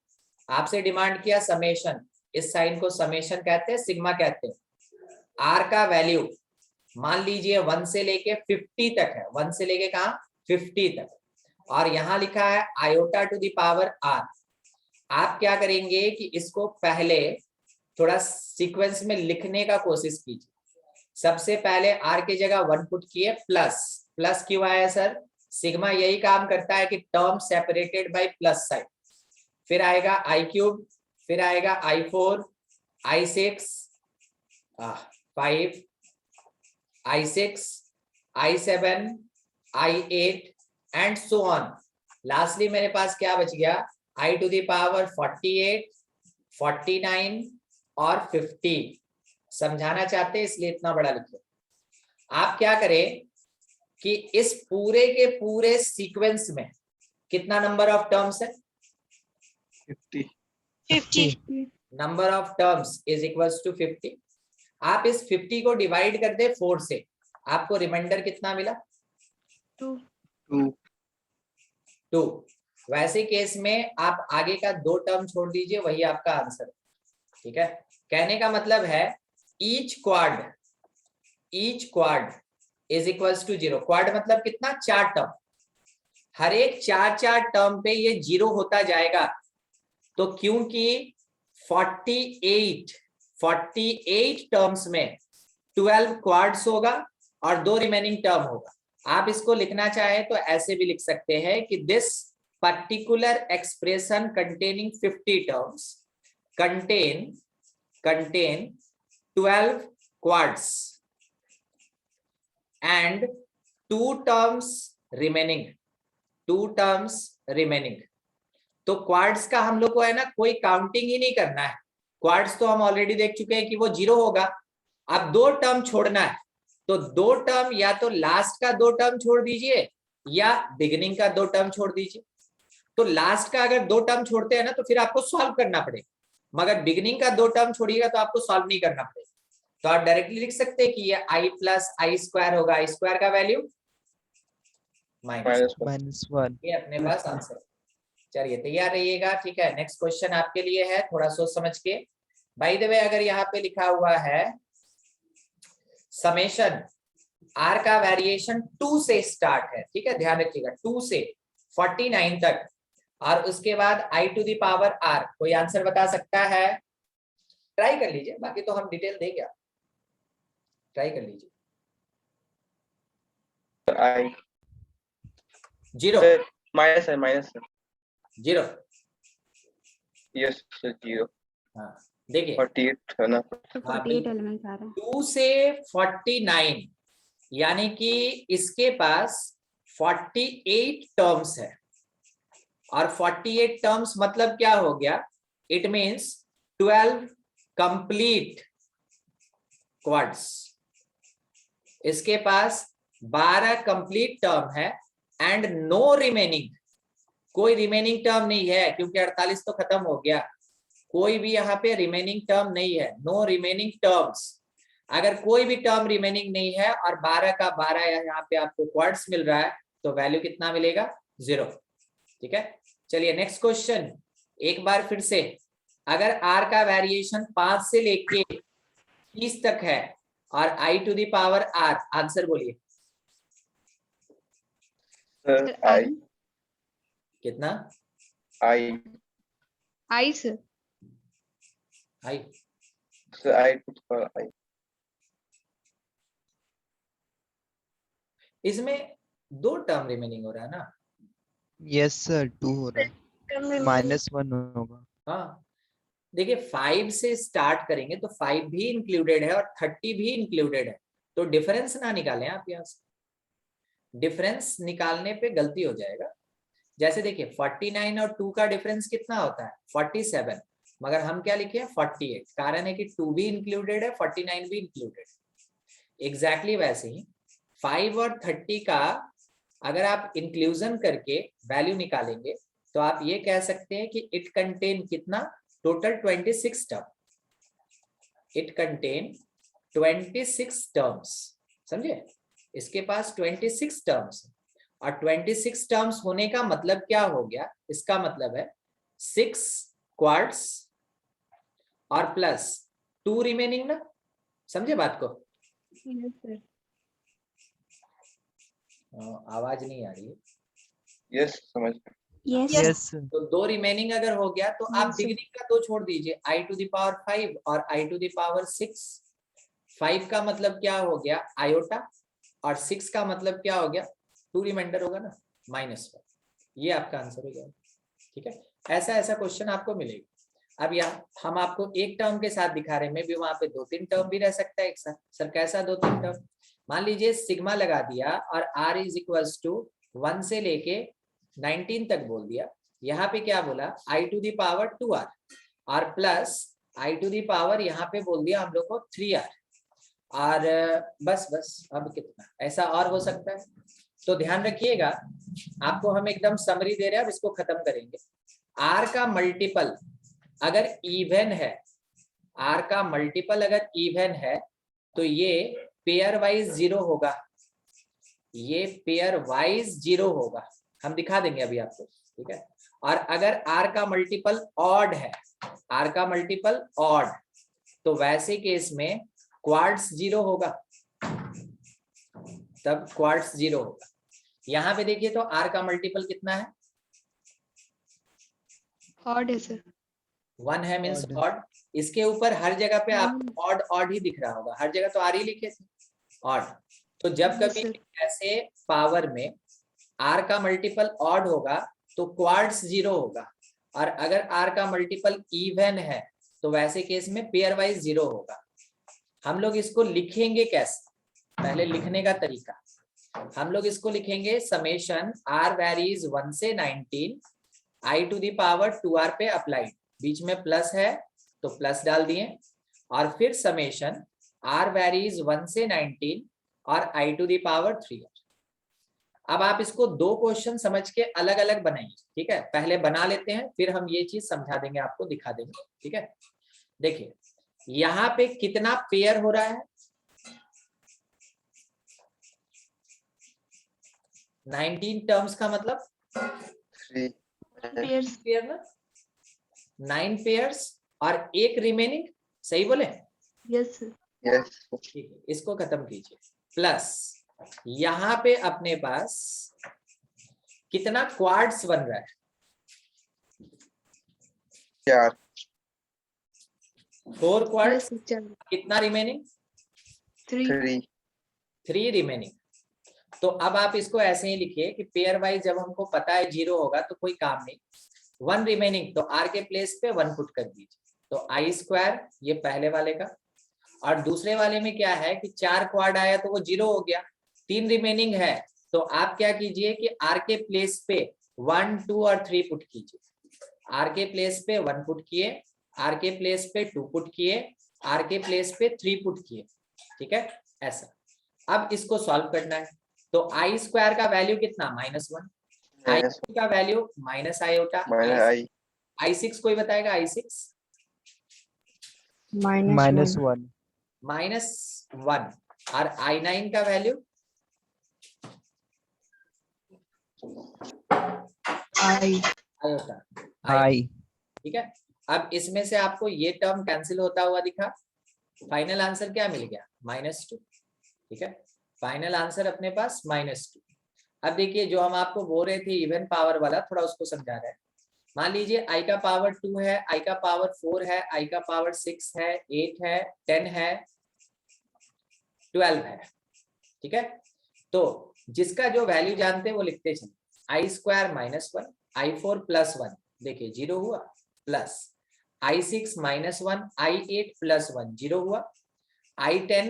Speaker 1: आपसे डिमांड किया समेशन, इस साइन को समेशन कहते हैं, सिग्मा कहते हैं। आर का वैल्यू मान लीजिए 1 से लेके 50 तक है, 1 से लेके कहा 50 तक, और यहां लिखा है iota to the power r। आप क्या करेंगे कि इसको पहले थोड़ा सीक्वेंस में लिखने का कोशिश कीजिए। सबसे पहले r की जगह 1 पुट किए, प्लस क्यों आया सर? सिग्मा यही काम करता है कि term separated by plus sign. फिर आएगा i3, फिर आएगा i4, i6, 5, i6, i7, i8 and so on. Lastly मेरे पास क्या बच गया? i टू द पावर 48, 49 और 50। समझाना चाहते हैं इसलिए इतना बड़ा लिखे। आप क्या करें कि इस पूरे के पूरे सीक्वेंस में कितना नंबर ऑफ टर्म्स है?
Speaker 5: 50।
Speaker 3: 50
Speaker 1: number of terms is equals to 50। आप इस 50 को डिवाइड कर दे 4 से, आपको रिमाइंडर कितना मिला?
Speaker 5: 2।
Speaker 1: 2। वैसे केस में आप आगे का 2 टर्म छोड़ दीजिए, वही आपका आंसर। ठीक है, कहने का मतलब है each quad is equals to 0। Quad मतलब कितना? 4 टर्म। हर एक 4 टर्म पे ये 0 होता जाएगा। तो क्योंकि 48 टर्म्स में 12 क्वाड्स होगा और 2 रिमेनिंग टर्म होगा। आप इसको लिखना चाहे तो ऐसे भी लिख सकते हैं कि this particular expression containing 50 terms contain 12 quads and 2 terms remaining। तो क्वाड्स का हम लोग को है ना कोई काउंटिंग ही नहीं करना है। क्वाड्स तो हम ऑलरेडी देख चुके हैं कि वो 0 होगा। अब 2 टर्म छोड़ना है, तो 2 टर्म या तो लास्ट का 2 टर्म छोड़ दीजिए या बिगिनिंग का 2 टर्म छोड़ दीजिए। तो लास्ट का अगर 2 टर्म छोड़ते हैं ना तो फिर आपको सॉल्व करना पड़ेगा, मगर बिगिनिंग का 2 टर्म छोड़िएगा तो आपको सॉल्व नहीं करना पड़ेगा। तो आप डायरेक्टली लिख सकते हैं कि ये i प्लस आई स्क्वायर होगा, आई स्क्वायर का वैल्यू -1। ये अपने पास आंसर। चलिए तैयार रहिएगा। ठीक है, नेक्स्ट क्वेश्चन आपके लिए है, थोड़ा सोच समझ के। बाय द वे अगर यहाँ पे लिखा हुआ है समेशन r का वेरिएशन 2 से स्टार्ट है, ठीक है, ध्यान रखिएगा 2 से 49 तक, और उसके बाद i to the power r। कोई आंसर बता सकता है? ट्राई कर लीजिए, बाकी तो हम डिटेल देंगे। ट्राई कर लीजिए।
Speaker 5: I
Speaker 1: 0
Speaker 5: minus
Speaker 1: 0।
Speaker 5: yes sir 0।
Speaker 1: हाँ देखिए
Speaker 5: 48 है ना।
Speaker 6: तो 48 एलिमेंट्स आ रहे हैं।
Speaker 1: 2 से 49 यानी कि इसके पास 48 टर्म्स है, और 48 टर्म्स मतलब क्या हो गया? It means 12 complete quads. इसके पास 12 कंप्लीट टर्म है एंड नो रिमेनिंग। कोई रिमेनिंग टर्म नहीं है क्योंकि 48 तो खत्म हो गया। कोई भी यहाँ पे रिमेनिंग टर्म नहीं है, नो रिमेनिंग टर्म्स। अगर कोई भी टर्म रिमेनिंग नहीं है और 12 का 12 यहाँ पे आपको क्वाड्स मिल रहा है, तो वैल्यू कितना मिलेगा? 0। ठीक है, चलिए नेक्स्ट क्वेश्चन एक बार फिर से। अगर r का वेरिएशन 5 से लेके 30 तक है और i to the power r, answer बोलिए
Speaker 5: सर I
Speaker 1: कितना?
Speaker 4: I sir.
Speaker 1: i
Speaker 5: sir I to the power I।
Speaker 1: इसमें 2 टर्म रिमेनिंग हो रहा है ना?
Speaker 3: यस सर 2 हो रहा है, -1 होगा।
Speaker 1: हाँ देखिए 5 से स्टार्ट करेंगे तो 5 भी इंक्लूडेड है और 30 भी इंक्लूडेड है, तो डिफरेंस ना निकालें आप। यहाँ से डिफरेंस निकालने पे गलती हो जाएगा। जैसे देखिए 49 और 2 का डिफरेंस कितना होता है? 47, मगर हम क्या लिखे हैं? 48। कारण है कि 2 भी इंक्लूडेड है, 49 भी इंक्लूडेड। एग्जैक्टली वैसे ही 5 और 30 का अगर आप इंक्लूजन करके वैल्यू निकालेंगे तो आप ये कह सकते हैं कि इट कंटेन कितना? Total 26 term. It contain 26 terms. समझे? इसके पास 26 टर्म्स, और 26 टर्म्स होने का मतलब क्या हो गया? इसका मतलब है 6 क्वाड्स और प्लस 2 रिमेनिंग ना। समझे बात को?
Speaker 6: Yes, sir.
Speaker 1: आवाज नहीं आ रही है।
Speaker 5: यस समझ गया।
Speaker 6: यस
Speaker 3: यस
Speaker 1: तो 2 रिमेनिंग अगर हो गया तो आप
Speaker 6: Yes, sir.
Speaker 1: डिग्री का 2 छोड़ दीजिए, i टू द पावर 5 और i टू द पावर 6। 5 का मतलब क्या हो गया आयोटा, और 6 का मतलब क्या हो गया 2 रिमाइंडर होगा ना -1। ये आपका आंसर हो गया। ठीक है, ऐसा ऐसा क्वेश्चन आपको मिलेगा। अब यहाँ हम आपको एक टर्म के साथ दिखा रहे हैं, मे भी वहां पे 2-3 टर्म भी रह सकता है एक साथ। सर कैसा 2-3 टर्म? मान लीजिए सिग्मा लगा दिया और r इज इक्वल्स टू 1 से लेके 19 तक बोल दिया। यहाँ पे क्या बोला i to the power 2r और plus i to the power यहाँ पे बोल दिया हम लोग को 3r। और बस अब कितना ऐसा और हो सकता है। तो ध्यान रखिएगा, आपको हम एकदम समरी दे रहे हैं, अब इसको खत्म करेंगे। r का मल्टीपल अगर इवन है, r का मल्टीपल अगर इवन है तो ये पेयर वाइज 0 होगा, ये पेयर वाइज 0 होगा, हम दिखा देंगे अभी आपको। ठीक है, और अगर r का मल्टीपल ऑड है, r का मल्टीपल ऑड, तो वैसे केस में क्वाड्स 0 होगा, तब क्वाड्स 0 होगा। यहाँ पे देखिए तो r का मल्टीपल कितना है?
Speaker 4: ऑड है सर।
Speaker 1: 1 है मीन्स
Speaker 3: Odd.
Speaker 1: ऑड। इसके ऊपर हर जगह पे आपको ऑड ऑड ही दिख रहा होगा, हर जगह तो r ही लिखे थे ऑड। तो जब
Speaker 4: Yes,
Speaker 1: कभी
Speaker 4: sir.
Speaker 1: ऐसे पावर में r का मल्टीपल ऑड होगा तो क्वाड्स 0 होगा, और अगर r का मल्टीपल इवन है तो वैसे केस में पेयर वाइज 0 होगा। हम लोग इसको लिखेंगे कैसे? पहले लिखने का तरीका, हम लोग इसको लिखेंगे समेशन r वैरीज 1 से 19 i to the power 2r पे अप्लाइड, बीच में प्लस है तो प्लस डाल दिए, और फिर समेशन r वैरीज 1 से 19 और i to the power 3r। अब आप इसको 2 क्वेश्चन समझ के अलग अलग बनाइए। ठीक है, पहले बना लेते हैं, फिर हम ये चीज समझा देंगे, आपको दिखा देंगे। ठीक है, देखिए यहाँ पे कितना पेयर हो रहा है? 19 टर्म्स का मतलब
Speaker 5: 3
Speaker 4: पेयर्स।
Speaker 1: पेयर ना, 9 पेयर्स और एक रिमेनिंग, सही बोले?
Speaker 4: Yes sir.
Speaker 5: यस
Speaker 1: ठीक है, इसको खत्म कीजिए। प्लस यहाँ पे अपने पास कितना क्वाड्स बन रहा है?
Speaker 5: 4
Speaker 1: 4 क्वाड्स।
Speaker 4: Yes sir.
Speaker 1: कितना रिमेनिंग?
Speaker 4: 3।
Speaker 1: 3 रिमेनिंग। तो अब आप इसको ऐसे ही लिखिए कि पेयर वाइज जब हमको पता है 0 होगा तो कोई काम नहीं, 1 रिमेनिंग, तो r के प्लेस पे 1 पुट कर दीजिए, तो i स्क्वायर ये पहले वाले का, और दूसरे वाले में क्या है कि 4 क्वाड आया तो वो 0 हो गया, 3 रिमेनिंग है, तो आप क्या कीजिए कि r के प्लेस पे 1, 2 और 3 पुट कीजिए। r के प्लेस पे 1 पुट किए, r के प्लेस पे 2 पुट किए, r के प्लेस पे 3 पुट किए। ठीक है, ऐसा। अब इसको सॉल्व करना है, तो i स्क्वायर का वैल्यू कितना? -1, i का value minus iota,
Speaker 5: -i
Speaker 1: i6 कोई बताएगा? i6
Speaker 3: -1
Speaker 1: -1, और i9 का वैल्यू आयोटा
Speaker 3: I
Speaker 1: ठीक है। अब इसमें से आपको ये टर्म कैंसिल होता हुआ दिखा, फाइनल आंसर क्या मिल गया? -2। ठीक है, फाइनल आंसर अपने पास -2। अब देखिए जो हम आपको बोल रहे थे इवन पावर वाला, थोड़ा उसको समझा रहे हैं। मान लीजिए i का पावर 2 है, i का पावर 4 है, i का पावर 6 है, 8 है, 10 है, 12 है। ठीक है, तो जिसका जो वैल्यू जानते हैं वो लिखते चलिए। i स्क्वायर -1, i4 +1, देखिए 0 हुआ, प्लस i6 -1, i8 +1, 0 हुआ, i10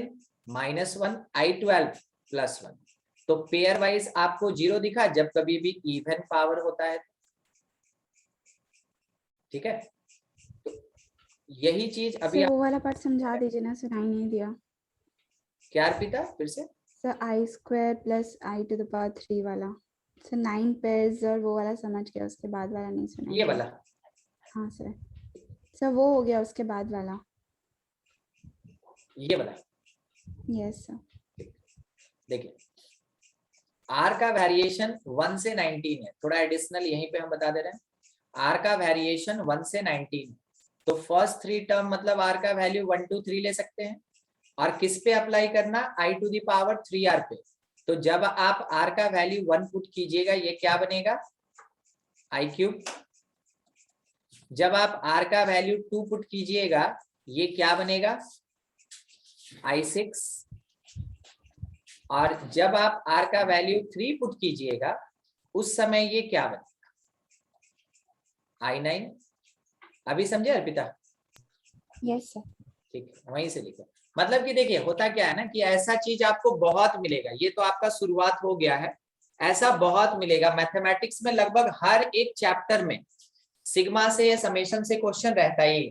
Speaker 1: -1, i12 +1। तो पेयर वाइज आपको 0 दिखा जब कभी भी इवन पावर होता है। ठीक है, तो यही चीज अभी
Speaker 6: सर वो वाला पार्ट समझा दीजिए ना सर, आई नहीं दिया।
Speaker 1: क्या अर्पिता फिर से?
Speaker 6: Sir i square plus i to the power 3 वाला सर 9 पेयर्स, और वो वाला समझ गया, उसके बाद वाला नहीं सुना।
Speaker 1: ये वाला?
Speaker 6: हाँ सर, सर वो हो गया, उसके बाद वाला।
Speaker 1: ये वाला?
Speaker 6: Yes sir.
Speaker 1: देखिए r का वेरिएशन 1 से 19 है, थोड़ा एडिशनल यहीं पे हम बता दे रहे हैं। r का वेरिएशन 1 से 19, तो फर्स्ट 3 टर्म मतलब r का वैल्यू 1, 2, 3 ले सकते हैं, और किस पे अप्लाई करना? i to the power 3r पे। तो जब आप r का वैल्यू 1 पुट कीजिएगा ये क्या बनेगा, i क्यूब। जब आप r का वैल्यू 2 पुट कीजिएगा ये क्या बनेगा, i6। और जब आप r का वैल्यू 3 पुट कीजिएगा उस समय ये क्या बनेगा, i9। अभी समझे अर्पिता?
Speaker 6: Yes sir.
Speaker 1: ठीक है, वहीं से लिखो। मतलब कि देखिए होता क्या है ना कि ऐसा चीज आपको बहुत मिलेगा, ये तो आपका शुरुआत हो गया है, ऐसा बहुत मिलेगा मैथमेटिक्स में। लगभग हर एक चैप्टर में सिग्मा से या समेशन से क्वेश्चन रहता ही।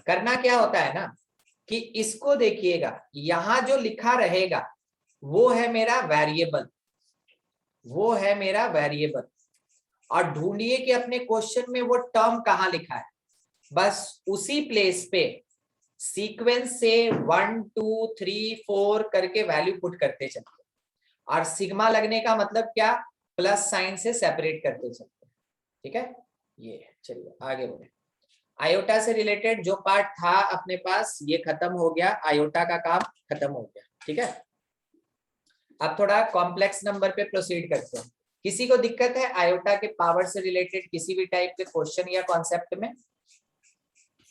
Speaker 1: करना क्या होता है ना कि इसको देखिएगा, यहाँ जो लिखा रहेगा वो है मेरा वेरिएबल, वो है मेरा वेरिएबल। और ढूंढिए कि अपने क्वेश्चन में वो टर्म कहाँ लिखा है, बस उसी प्लेस पे सीक्वेंस से 1 2 3 4 करके वैल्यू पुट करते चलते। और सिग्मा लगने का मतलब क्या, प्लस साइन से सेपरेट करते चलते। ठीक है, ये चलिए आगे बढ़े। आयोटा से रिलेटेड जो पार्ट था अपने पास ये खत्म हो गया, आयोटा का काम खत्म हो गया। ठीक है, अब थोड़ा कॉम्प्लेक्स नंबर पे प्रोसीड करते हैं। किसी को दिक्कत है आयोटा के पावर से रिलेटेड किसी भी टाइप के क्वेश्चन या कॉन्सेप्ट में?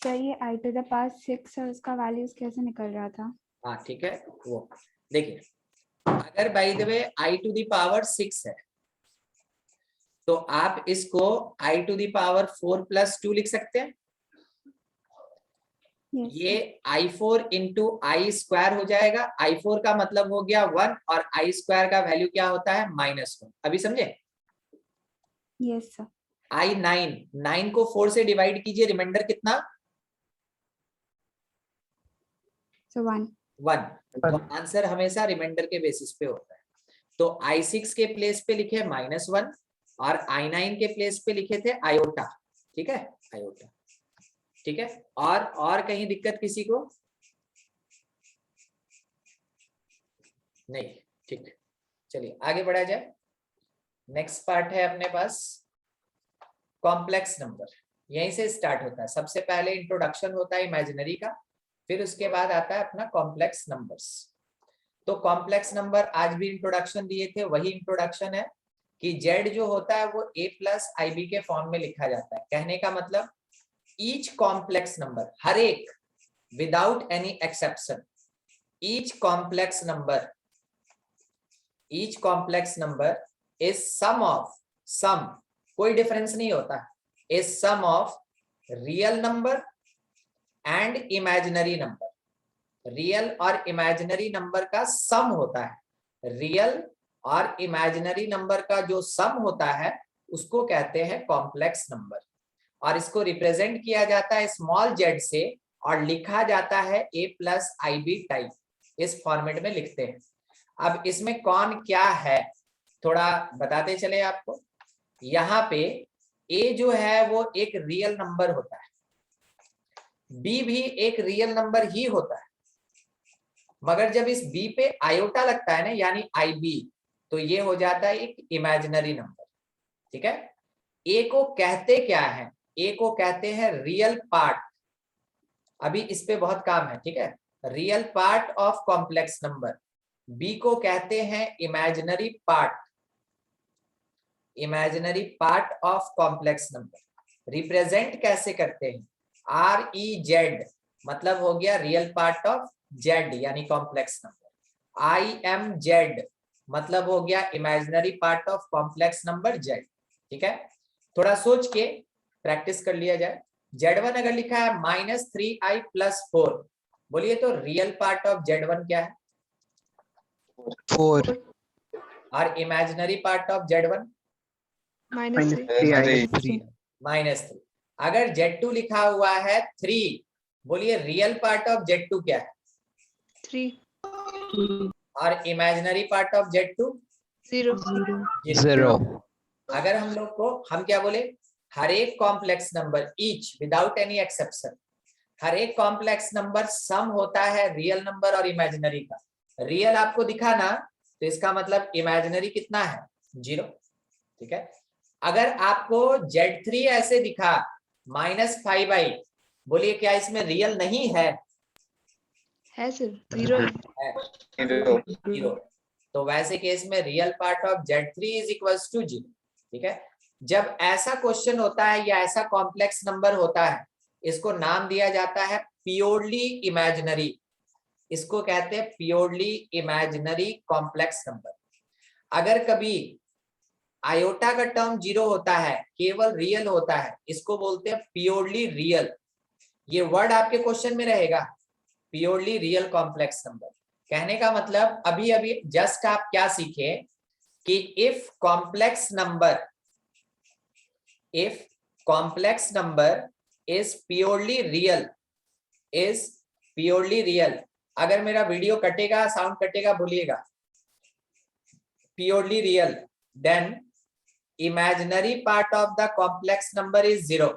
Speaker 6: सर ये i to the power 6 है, उसका वैल्यूज कैसे निकल रहा था?
Speaker 1: हाँ ठीक है, वो देखिए अगर by the way i to the power 6 है तो आप इसको i to the power 4 plus 2 लिख सकते हैं।
Speaker 6: Yes,
Speaker 1: ये i4 इंटू आई स्क्वायर हो जाएगा। i4 का मतलब हो गया 1 और आई स्क्वायर का वैल्यू क्या होता है, -1। अभी समझे?
Speaker 6: Yes sir.
Speaker 1: i9, 9 को 4 से डिवाइड कीजिए, रिमाइंडर कितना,
Speaker 6: So 1.
Speaker 1: 1। तो आंसर हमेशा रिमाइंडर के बेसिस पे होता है। तो i6 के प्लेस पे लिखे -1 और i9 के प्लेस पे लिखे थे आयोटा। ठीक है, आयोटा। ठीक है, और कहीं दिक्कत किसी को? नहीं, ठीक है, चलिए आगे बढ़ा जाए। नेक्स्ट पार्ट है अपने पास कॉम्प्लेक्स नंबर। यहीं से स्टार्ट होता है। सबसे पहले इंट्रोडक्शन होता है इमेजिनरी का, फिर उसके बाद आता है अपना कॉम्प्लेक्स नंबर्स। तो कॉम्प्लेक्स नंबर आज भी इंट्रोडक्शन दिए थे, वही इंट्रोडक्शन है कि जेड जो होता है वो a प्लस IB के फॉर्म में लिखा जाता है। कहने का मतलब ईच कॉम्प्लेक्स नंबर, हर एक, without any exception, each complex number is sum of, sum कोई डिफरेंस नहीं होता, is sum of real number and imaginary number. Real और इमेजिनरी नंबर का सम होता है। रियल और इमेजिनरी नंबर का जो सम होता है उसको कहते हैं कॉम्प्लेक्स नंबर। और इसको रिप्रेजेंट किया जाता है स्मॉल जेड से और लिखा जाता है a प्लस IB टाइप, इस फॉर्मेट में लिखते हैं। अब इसमें कौन क्या है थोड़ा बताते चले आपको। यहाँ पे a जो है वो एक रियल नंबर होता है, b भी एक रियल नंबर ही होता है, मगर जब इस b पे आयोटा लगता है ना यानी IB तो ये हो जाता है एक इमेजिनरी नंबर। ठीक है, a को कहते क्या है, a को कहते हैं रियल पार्ट। अभी इस पे बहुत काम है। ठीक है, real part of complex number. b को कहते हैं imaginary part, imaginary part of complex number. Represent कैसे करते हैं, REZ मतलब हो गया रियल पार्ट ऑफ Z यानी कॉम्प्लेक्स नंबर। IMZ मतलब हो गया imaginary part of complex number Z। ठीक है, थोड़ा सोच के प्रैक्टिस कर लिया जाए। Z1 अगर लिखा है -3i + 4, बोलिए तो रियल पार्ट ऑफ Z1 क्या है,
Speaker 3: 4
Speaker 1: और इमेजिनरी पार्ट ऑफ Z1
Speaker 3: -3
Speaker 1: -3। अगर Z2 लिखा हुआ है 3, बोलिए रियल पार्ट ऑफ Z2 क्या है,
Speaker 4: 3
Speaker 1: और इमेजिनरी पार्ट ऑफ Z2
Speaker 3: 0।
Speaker 1: अगर हम लोग को हम क्या बोले, हर एक complex number each without any exception, हर एक कॉम्प्लेक्स नंबर सम होता है रियल नंबर और इमेजिनरी का। रियल आपको दिखा ना तो इसका मतलब इमेजिनरी कितना है, 0। ठीक है, अगर आपको Z3 ऐसे दिखा -5i, बोलिए क्या इसमें रियल नहीं है,
Speaker 4: है सर, 0 है।
Speaker 1: है 0। तो वैसे केस में real part of Z3 is equals to 0। ठीक है, जब ऐसा क्वेश्चन होता है या ऐसा कॉम्प्लेक्स नंबर होता है, इसको नाम दिया जाता है प्योरली इमेजिनरी। इसको कहते हैं प्योरली इमेजिनरी कॉम्प्लेक्स नंबर। अगर कभी आयोटा का टर्म 0 होता है, केवल रियल होता है, इसको बोलते हैं प्योरली रियल। ये वर्ड आपके क्वेश्चन में रहेगा, प्योरली रियल कॉम्प्लेक्स नंबर। कहने का मतलब अभी अभी जस्ट आप क्या सीखे कि if complex number is purely real, अगर मेरा वीडियो कटेगा, साउंड कटेगा, भूलिएगा, purely real, then imaginary part of the complex number is 0।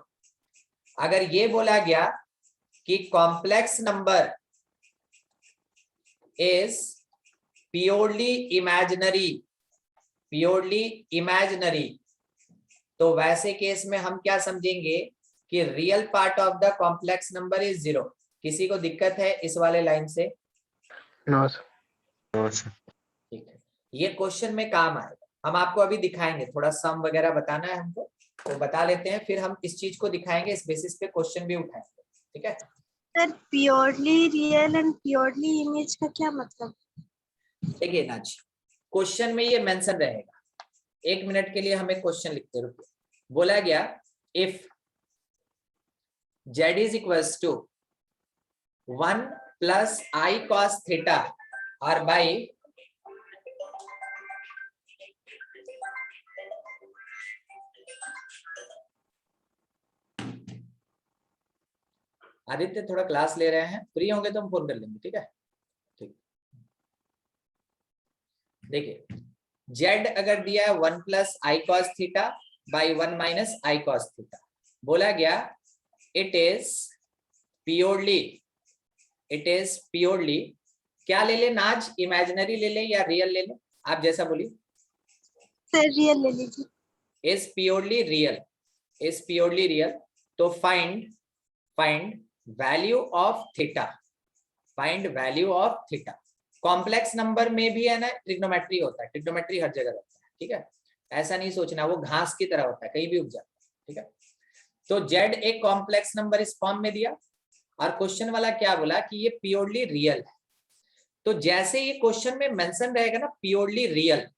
Speaker 1: अगर ये बोला गया कि complex number is purely imaginary, तो वैसे केस में हम क्या समझेंगे कि real part of the complex number is 0। किसी को दिक्कत है इस वाले लाइन से?
Speaker 2: No sir.
Speaker 1: ठीक है, ये क्वेश्चन में काम आएगा। हम आपको अभी दिखाएंगे, थोड़ा सम वगैरह बताना है हमको, तो बता लेते हैं, फिर हम इस चीज को दिखाएंगे, इस बेसिस पे क्वेश्चन भी उठाएंगे। ठीक है
Speaker 7: sir, purely real and purely image का क्या मतलब?
Speaker 1: देखिए ना जी, क्वेश्चन में ये मेंशन रहेगा। 1 मिनट के लिए हमें क्वेश्चन लिखते रुको। बोला गया if Z is equals to 1 plus I cos theta और बाई आदित्य थोड़ा क्लास ले रहे हैं, फ्री होंगे तो हम फोन कर लेंगे। ठीक है, ठीक। देखिए Z अगर दिया है 1 plus I cos theta by 1 minus I cos theta, बोला गया इट इज प्योरली क्या ले ले नाज, इमेजिनरी ले ले या रियल ले ले, आप जैसा बोलिए।
Speaker 7: सर रियल ले लीजिए।
Speaker 1: इज प्योरली रियल, तो find value of theta, complex number में भी है ना ट्रिग्नोमेट्री होता है, ट्रिग्नोमेट्री हर जगह रहता है। ठीक है, ऐसा नहीं सोचना वो घास की तरह होता है, कहीं भी उग जाता है। ठीक है, तो Z एक कॉम्प्लेक्स नंबर इस फॉर्म में दिया और क्वेश्चन वाला क्या बोला कि ये प्योरली रियल है। तो जैसे ये क्वेश्चन में मेंशन रहेगा ना प्योरली रियल,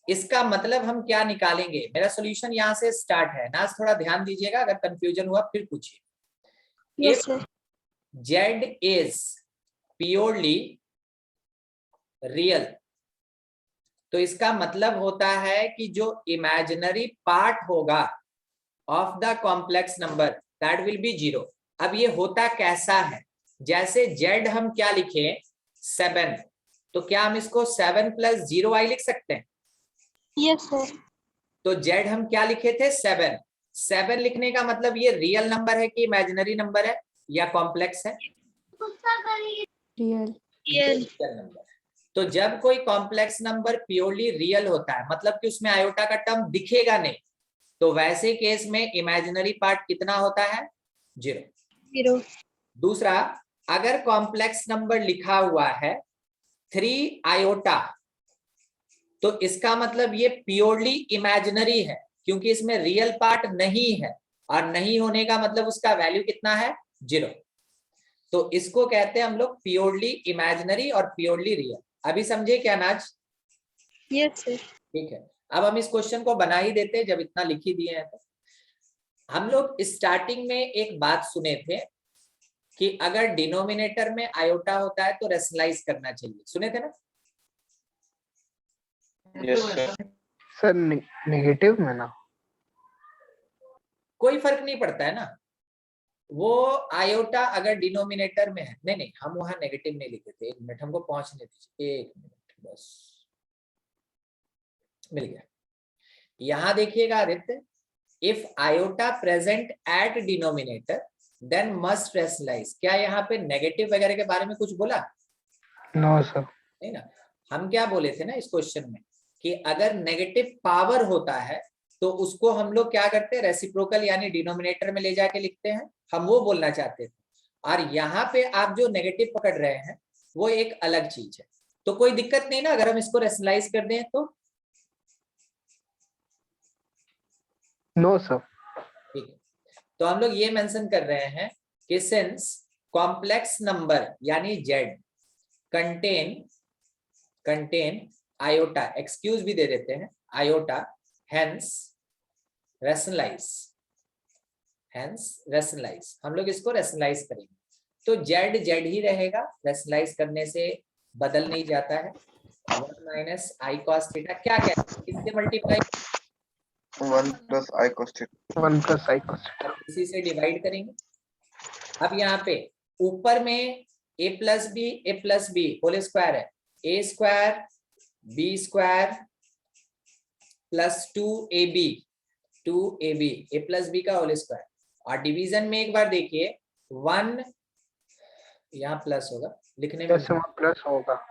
Speaker 1: इसका मतलब हम क्या निकालेंगे। मेरा सॉल्यूशन यहाँ से स्टार्ट है ना, थोड़ा ध्यान दीजिएगा, अगर कंफ्यूजन हुआ फिर पूछिए।
Speaker 7: Yes sir.
Speaker 1: Z is purely real, तो इसका मतलब होता है कि जो इमेजिनरी पार्ट होगा of the complex number that will B 0। अब ये होता कैसा है, जैसे Z हम क्या लिखे 7, तो क्या हम इसको 7 प्लस 0i लिख सकते हैं?
Speaker 7: Yes sir.
Speaker 1: तो Z हम क्या लिखे थे 7 लिखने का मतलब ये रियल नंबर है कि इमेजिनरी नंबर है या कॉम्प्लेक्स है?
Speaker 6: Real
Speaker 1: number. तो जब कोई कॉम्प्लेक्स नंबर प्योरली रियल होता है, मतलब कि उसमें आयोटा का टर्म दिखेगा नहीं, तो वैसे केस में इमेजिनरी पार्ट कितना होता है 0। दूसरा, अगर कॉम्प्लेक्स नंबर लिखा हुआ है 3 आयोटा, तो इसका मतलब ये प्योरली इमेजिनरी है, क्योंकि इसमें रियल पार्ट नहीं है, और नहीं होने का मतलब उसका वैल्यू कितना है 0। तो इसको कहते हैं हम लोग प्योरली इमेजिनरी और प्योरली रियल। अभी समझे क्या नाज?
Speaker 7: Yes sir.
Speaker 1: ठीक है, अब हम इस क्वेश्चन को बना ही देते हैं, जब इतना लिख ही दिए हैं तो। हम लोग स्टार्टिंग में एक बात सुने थे कि अगर डिनोमिनेटर में आयोटा होता है तो रेशनलाइज करना चाहिए, सुने थे ना?
Speaker 5: Yes sir.
Speaker 2: सर नेगेटिव में ना
Speaker 1: कोई फर्क नहीं पड़ता है ना, वो आयोटा अगर डिनोमिनेटर में है। नहीं, हम वहां नेगेटिव नहीं लिखे थे। 1 मिनट हमको पहुंचने दीजिए, 1 मिनट बस, मिल गया। यहां देखिएगा Aditya, if iota present at denominator then must rationalise. क्या यहाँ पे नेगेटिव वगैरह के बारे में कुछ बोला?
Speaker 2: No sir.
Speaker 1: नहीं ना, हम क्या बोले थे ना इस क्वेश्चन में कि अगर नेगेटिव पावर होता है तो उसको हम लोग क्या करते हैं, रेसिप्रोकल यानी डिनोमिनेटर में ले जाके लिखते हैं, हम वो बोलना चाहते थे। और यहाँ पे आप जो नेगेटिव पकड़ रहे हैं वो एक अलग चीज है। तो कोई दिक्कत नहीं ना अगर हम इसको रेशनलाइज कर दें तो?
Speaker 2: No sir.
Speaker 1: ठीक है, तो हम लोग ये मेंशन कर रहे हैं कि सिंस कॉम्प्लेक्स नंबर यानी जेड कंटेन आयोटा, एक्सक्यूज भी दे देते हैं, आयोटा, हेंस रेशनलाइज, हम लोग इसको रेशनलाइज करेंगे। तो जेड जेड ही रहेगा, रेशनलाइज करने से बदल नहीं जाता है। 1 माइनस आई कॉस थीटा क्या कहते हैं, किससे multiply?
Speaker 5: 1 plus I cos theta.
Speaker 2: 1 plus I cos theta.
Speaker 1: अब इसी से डिवाइड करेंगे। अब यहाँ पे ऊपर में a plus b whole square है, a square b square plus 2ab a plus b का होल स्क्वायर। और डिवीजन में एक बार देखिए 1 यहाँ प्लस होगा, लिखने में
Speaker 2: प्लस होगा,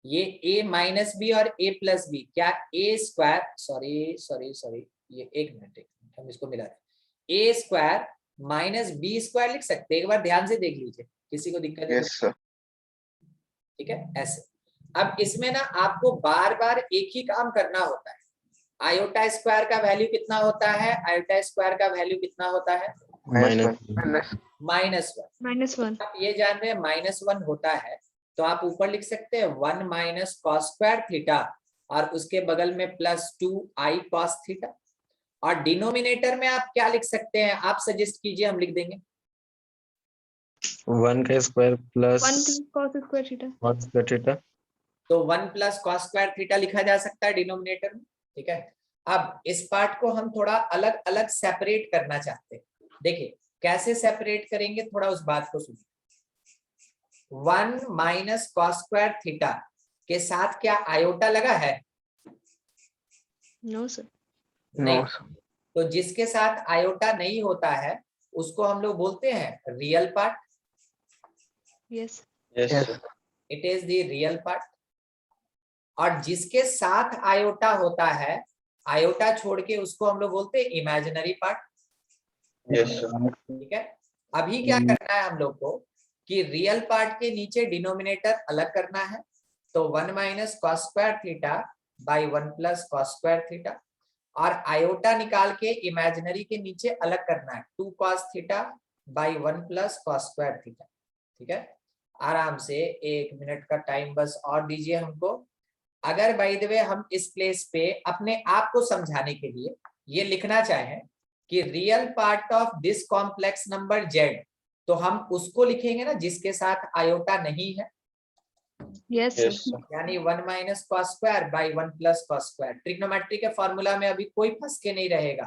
Speaker 1: ये a माइनस बी और a प्लस बी, क्या a स्क्वायर, सॉरी ये एक मिनट हम इसको मिला दें, a square minus b square लिख सकते हैं, एक बार ध्यान से देख लीजिए, किसी को दिक्कत है?
Speaker 5: Yes sir.
Speaker 1: ठीक है, ऐसे। अब इसमें ना आपको बार बार एक ही काम करना होता है। आयोटा स्क्वायर का वैल्यू कितना होता है? आयोटा स्क्वायर का वैल्यू कितना होता है?
Speaker 5: -1.
Speaker 1: -1। आप ये जान रहे हैं -1 होता है, तो आप ऊपर लिख सकते हैं 1 माइनस कॉस स्क्वायर थीटा और उसके बगल में प्लस 2i कॉस थीटा। और डिनोमिनेटर में आप क्या लिख सकते हैं, आप सजेस्ट कीजिए, हम लिख देंगे।
Speaker 8: 1 का square plus
Speaker 4: 1 cos square theta.
Speaker 8: cos square theta.
Speaker 1: तो 1 प्लस कॉस स्क्वायर थीटा लिखा जा सकता है डिनोमिनेटर में। ठीक है, अब इस पार्ट को हम थोड़ा अलग अलग सेपरेट करना चाहते हैं। देखिए कैसे सेपरेट करेंगे, थोड़ा उस बात को सुनिए। 1 माइनस कॉस स्क्वायर थीटा के साथ क्या आयोटा लगा है?
Speaker 4: No sir.
Speaker 1: नहीं। तो जिसके साथ आयोटा नहीं होता है उसको हम लोग बोलते हैं real part.
Speaker 4: Yes.
Speaker 8: Yes.
Speaker 1: It is the real part. और जिसके साथ आयोटा होता है, आयोटा छोड़ के उसको हम लोग बोलते हैं इमेजिनरी पार्ट।
Speaker 8: Yes.
Speaker 1: ठीक है, अभी क्या करना है हम लोग को कि रियल पार्ट के नीचे डिनोमिनेटर अलग करना है। तो 1 minus cos square theta by 1 plus cos square theta, और आयोटा निकाल के इमेजिनरी के नीचे अलग करना है, 2 cos theta by 1 plus cos square theta. ठीक है, आराम से 1 मिनट का टाइम बस और दीजिए हमको। अगर बाय द वे हम इस प्लेस पे अपने आप को समझाने के लिए ये लिखना चाहें कि real part of this complex number Z, तो हम उसको लिखेंगे ना जिसके साथ आयोटा नहीं है।
Speaker 4: Yes.
Speaker 8: Yes.
Speaker 4: Sir.
Speaker 1: यानी 1 minus cos square by 1 plus cos square. Trigonometry के फॉर्मूला में अभी कोई फंस के नहीं रहेगा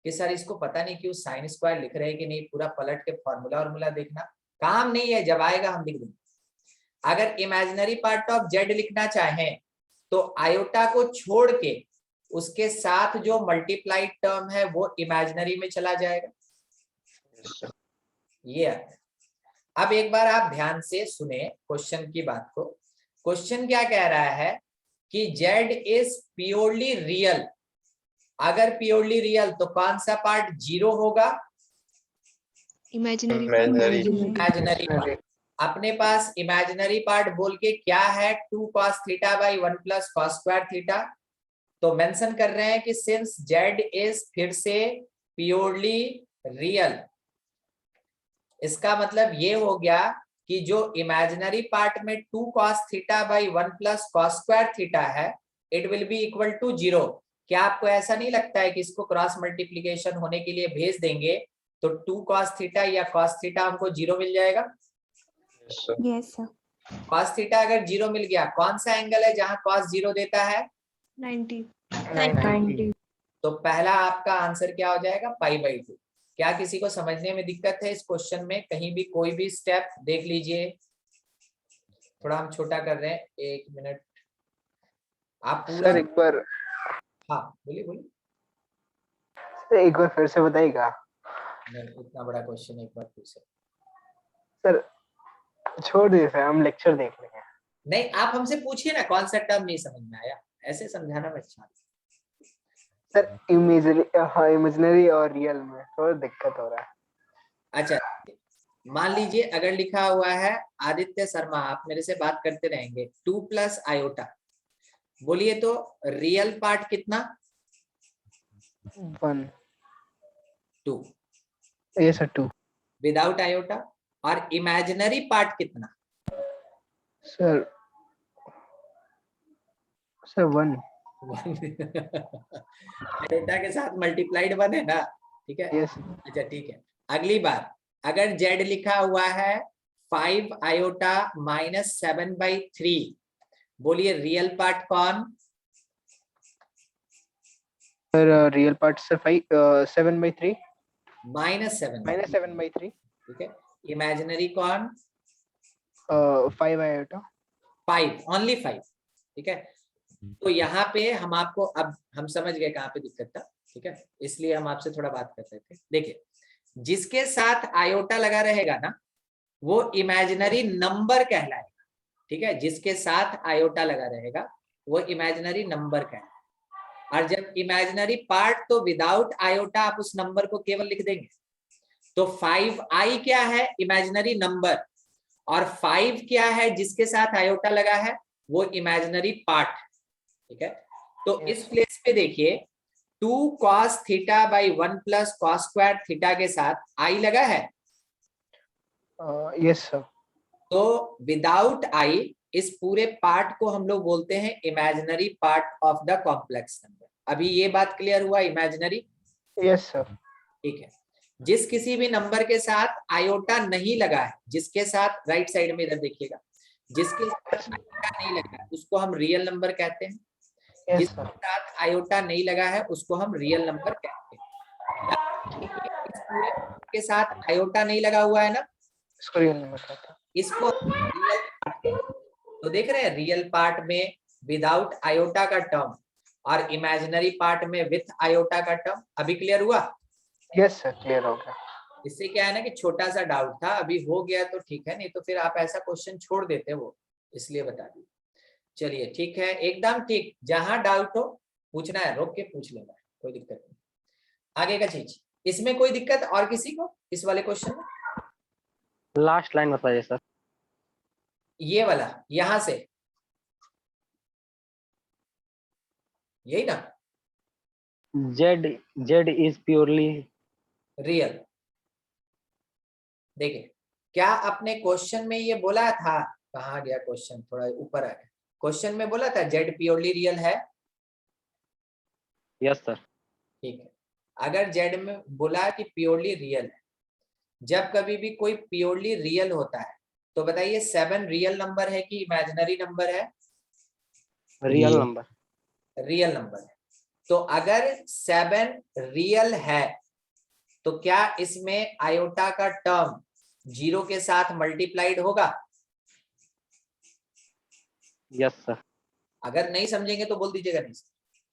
Speaker 1: कि सर इसको पता नहीं क्यों साइन स्क्वायर लिख रहे हैं कि नहीं, पूरा पलट के फॉर्मूला देखना काम नहीं है, जब आएगा हम लिख देंगे। अगर इमेजिनरी पार्ट ऑफ जेड लिखना चाहें तो आयोटा को छोड़ के उसके साथ जो मल्टीप्लाइड टर्म है वो इमेजिनरी में चला जाएगा। ये अब एक बार आप ध्यान से सुने क्वेश्चन की बात को। क्वेश्चन क्या कह रहा है कि z इज प्योरली रियल। अगर प्योरली रियल तो कौन सा पार्ट 0 होगा?
Speaker 4: Imaginary.
Speaker 1: Imaginary part. अपने पास इमेजिनरी पार्ट बोल के क्या है, 2 cos theta by 1 plus cos square theta. तो मेंशन कर रहे हैं कि सिंस z इज फिर से प्योरली रियल, इसका मतलब ये हो गया कि जो इमेजिनरी पार्ट में 2 cos theta by 1 plus cos square theta है, it will be equal to 0। क्या आपको ऐसा नहीं लगता है कि इसको क्रॉस मल्टीप्लीकेशन होने के लिए भेज देंगे तो 2 cos थीटा या cos थीटा हमको 0 मिल जाएगा?
Speaker 6: Yes sir.
Speaker 1: cos थीटा अगर 0 मिल गया, कौन सा एंगल है जहां cos 0 देता है?
Speaker 4: 90.
Speaker 2: 90।
Speaker 1: तो पहला आपका आंसर क्या हो जाएगा? π/2। क्या किसी को समझने में दिक्कत है इस क्वेश्चन में? कहीं भी कोई भी स्टेप देख लीजिए, थोड़ा हम छोटा कर रहे हैं, 1 मिनट आप पूरा।
Speaker 2: सर एक बार,
Speaker 1: हाँ बोलिए।
Speaker 2: सर एक बार फिर से बताइएगा।
Speaker 1: नहीं, इतना बड़ा क्वेश्चन एक बार फिर से।
Speaker 2: सर छोड़ दीजिए सर, हम लेक्चर देख लेंगे।
Speaker 1: नहीं, आप हमसे पूछिए ना कौन सा टर्म नहीं समझ में आया, ऐसे समझाना मैं अच्छा।
Speaker 2: सर इमेजिनरी और रियल में थोड़ा दिक्कत हो रहा है।
Speaker 1: अच्छा, मान लीजिए अगर लिखा हुआ है आदित्य शर्मा, आप मेरे से बात करते रहेंगे, 2 प्लस आयोटा, बोलिए तो रियल पार्ट कितना?
Speaker 2: 1
Speaker 1: 2
Speaker 2: yes sir 2
Speaker 1: विदाउट आयोटा, और इमेजिनरी पार्ट कितना?
Speaker 2: sir 1
Speaker 1: आयोटा के साथ मल्टीप्लाइड 1 है ना, ठीक है।
Speaker 2: yes
Speaker 1: अच्छा ठीक है, अगली बार अगर z लिखा हुआ है 5 आयोटा माइनस 7/3, बोलिए रियल पार्ट कौन?
Speaker 2: sir real part sir 7/3
Speaker 1: -7
Speaker 2: -7/3
Speaker 1: ठीक है। इमेजिनरी कौन?
Speaker 2: 5 आयोटा
Speaker 1: 5, ओनली 5, ठीक है। तो यहाँ पे हम आपको, अब हम समझ गए कहाँ पे दिक्कत था, ठीक है, इसलिए हम आपसे थोड़ा बात कर रहे थे। देखिए, जिसके साथ आयोटा लगा रहेगा ना, वो इमेजिनरी नंबर कहलाएगा, ठीक है। जिसके साथ आयोटा लगा रहेगा वो इमेजिनरी नंबर कहलाएगा। और जब इमेजिनरी पार्ट, तो विदाउट आयोटा आप उस नंबर को केवल लिख देंगे। तो 5i क्या है? Imaginary number. और 5 क्या है जिसके साथ आयोटा लगा है? वो इमेजिनरी पार्ट, ठीक है। तो इस प्लेस पे देखिए 2 cos theta by 1 plus cos square theta के साथ i लगा है।
Speaker 2: yes sir
Speaker 1: तो विदाउट i इस पूरे पार्ट को हम लोग बोलते हैं imaginary part of the complex number. अभी ये बात क्लियर हुआ? इमेजिनरी,
Speaker 2: yes sir
Speaker 1: ठीक है। जिस किसी भी नंबर के साथ आयोटा नहीं लगा है, जिसके साथ राइट साइड में इधर देखिएगा, जिसके साथ आयोटा नहीं लगा है उसको हम रियल नंबर कहते हैं।
Speaker 2: yes
Speaker 1: जिसके
Speaker 2: sir
Speaker 1: साथ आयोटा नहीं लगा है उसको हम रियल नंबर कहते हैं। इस पूरे के साथ आयोटा नहीं लगा हुआ है ना,
Speaker 2: इसको रियल नंबर कहते हैं।
Speaker 1: इसको रियल पार्ट कहते हैं। तो देख रहे हैं, रियल पार्ट में विदाउट आयोटा का टर्म और इमेजिनरी पार्ट में विथ आयोटा का टर्म। अभी क्लियर हुआ?
Speaker 2: yes sir क्लियर हो गया।
Speaker 1: इससे क्या है ना कि छोटा सा डाउट था, अभी हो गया तो ठीक है, नहीं तो फिर आप ऐसा क्वेश्चन छोड़ देते वो, इसलिए बता दी। चलिए ठीक है, एकदम ठीक। जहां डाउट हो पूछना है, रोक के पूछ लेना है, कोई दिक्कत नहीं। आगे का चीज, इसमें कोई दिक्कत और किसी को इस वाले क्वेश्चन में?
Speaker 9: लास्ट लाइन बताइए सर।
Speaker 1: ये वाला यहां से, यही ना,
Speaker 9: z is purely
Speaker 1: रियल। देखिए, क्या आपने क्वेश्चन में ये बोला था? कहाँ गया क्वेश्चन? थोड़ा ऊपर आ गया। क्वेश्चन में बोला था z प्योरली रियल है?
Speaker 9: Yes sir.
Speaker 1: ठीक है, अगर z में बोला कि प्योरली रियल है, जब कभी भी कोई प्योरली रियल होता है तो बताइए 7 रियल नंबर है कि इमेजिनरी नंबर है?
Speaker 9: Real number.
Speaker 1: रियल नंबर है। तो अगर 7 रियल है तो क्या इसमें आयोटा का टर्म 0 के साथ मल्टीप्लाइड होगा?
Speaker 9: Yes sir.
Speaker 1: अगर नहीं समझेंगे तो बोल दीजिएगा नहीं,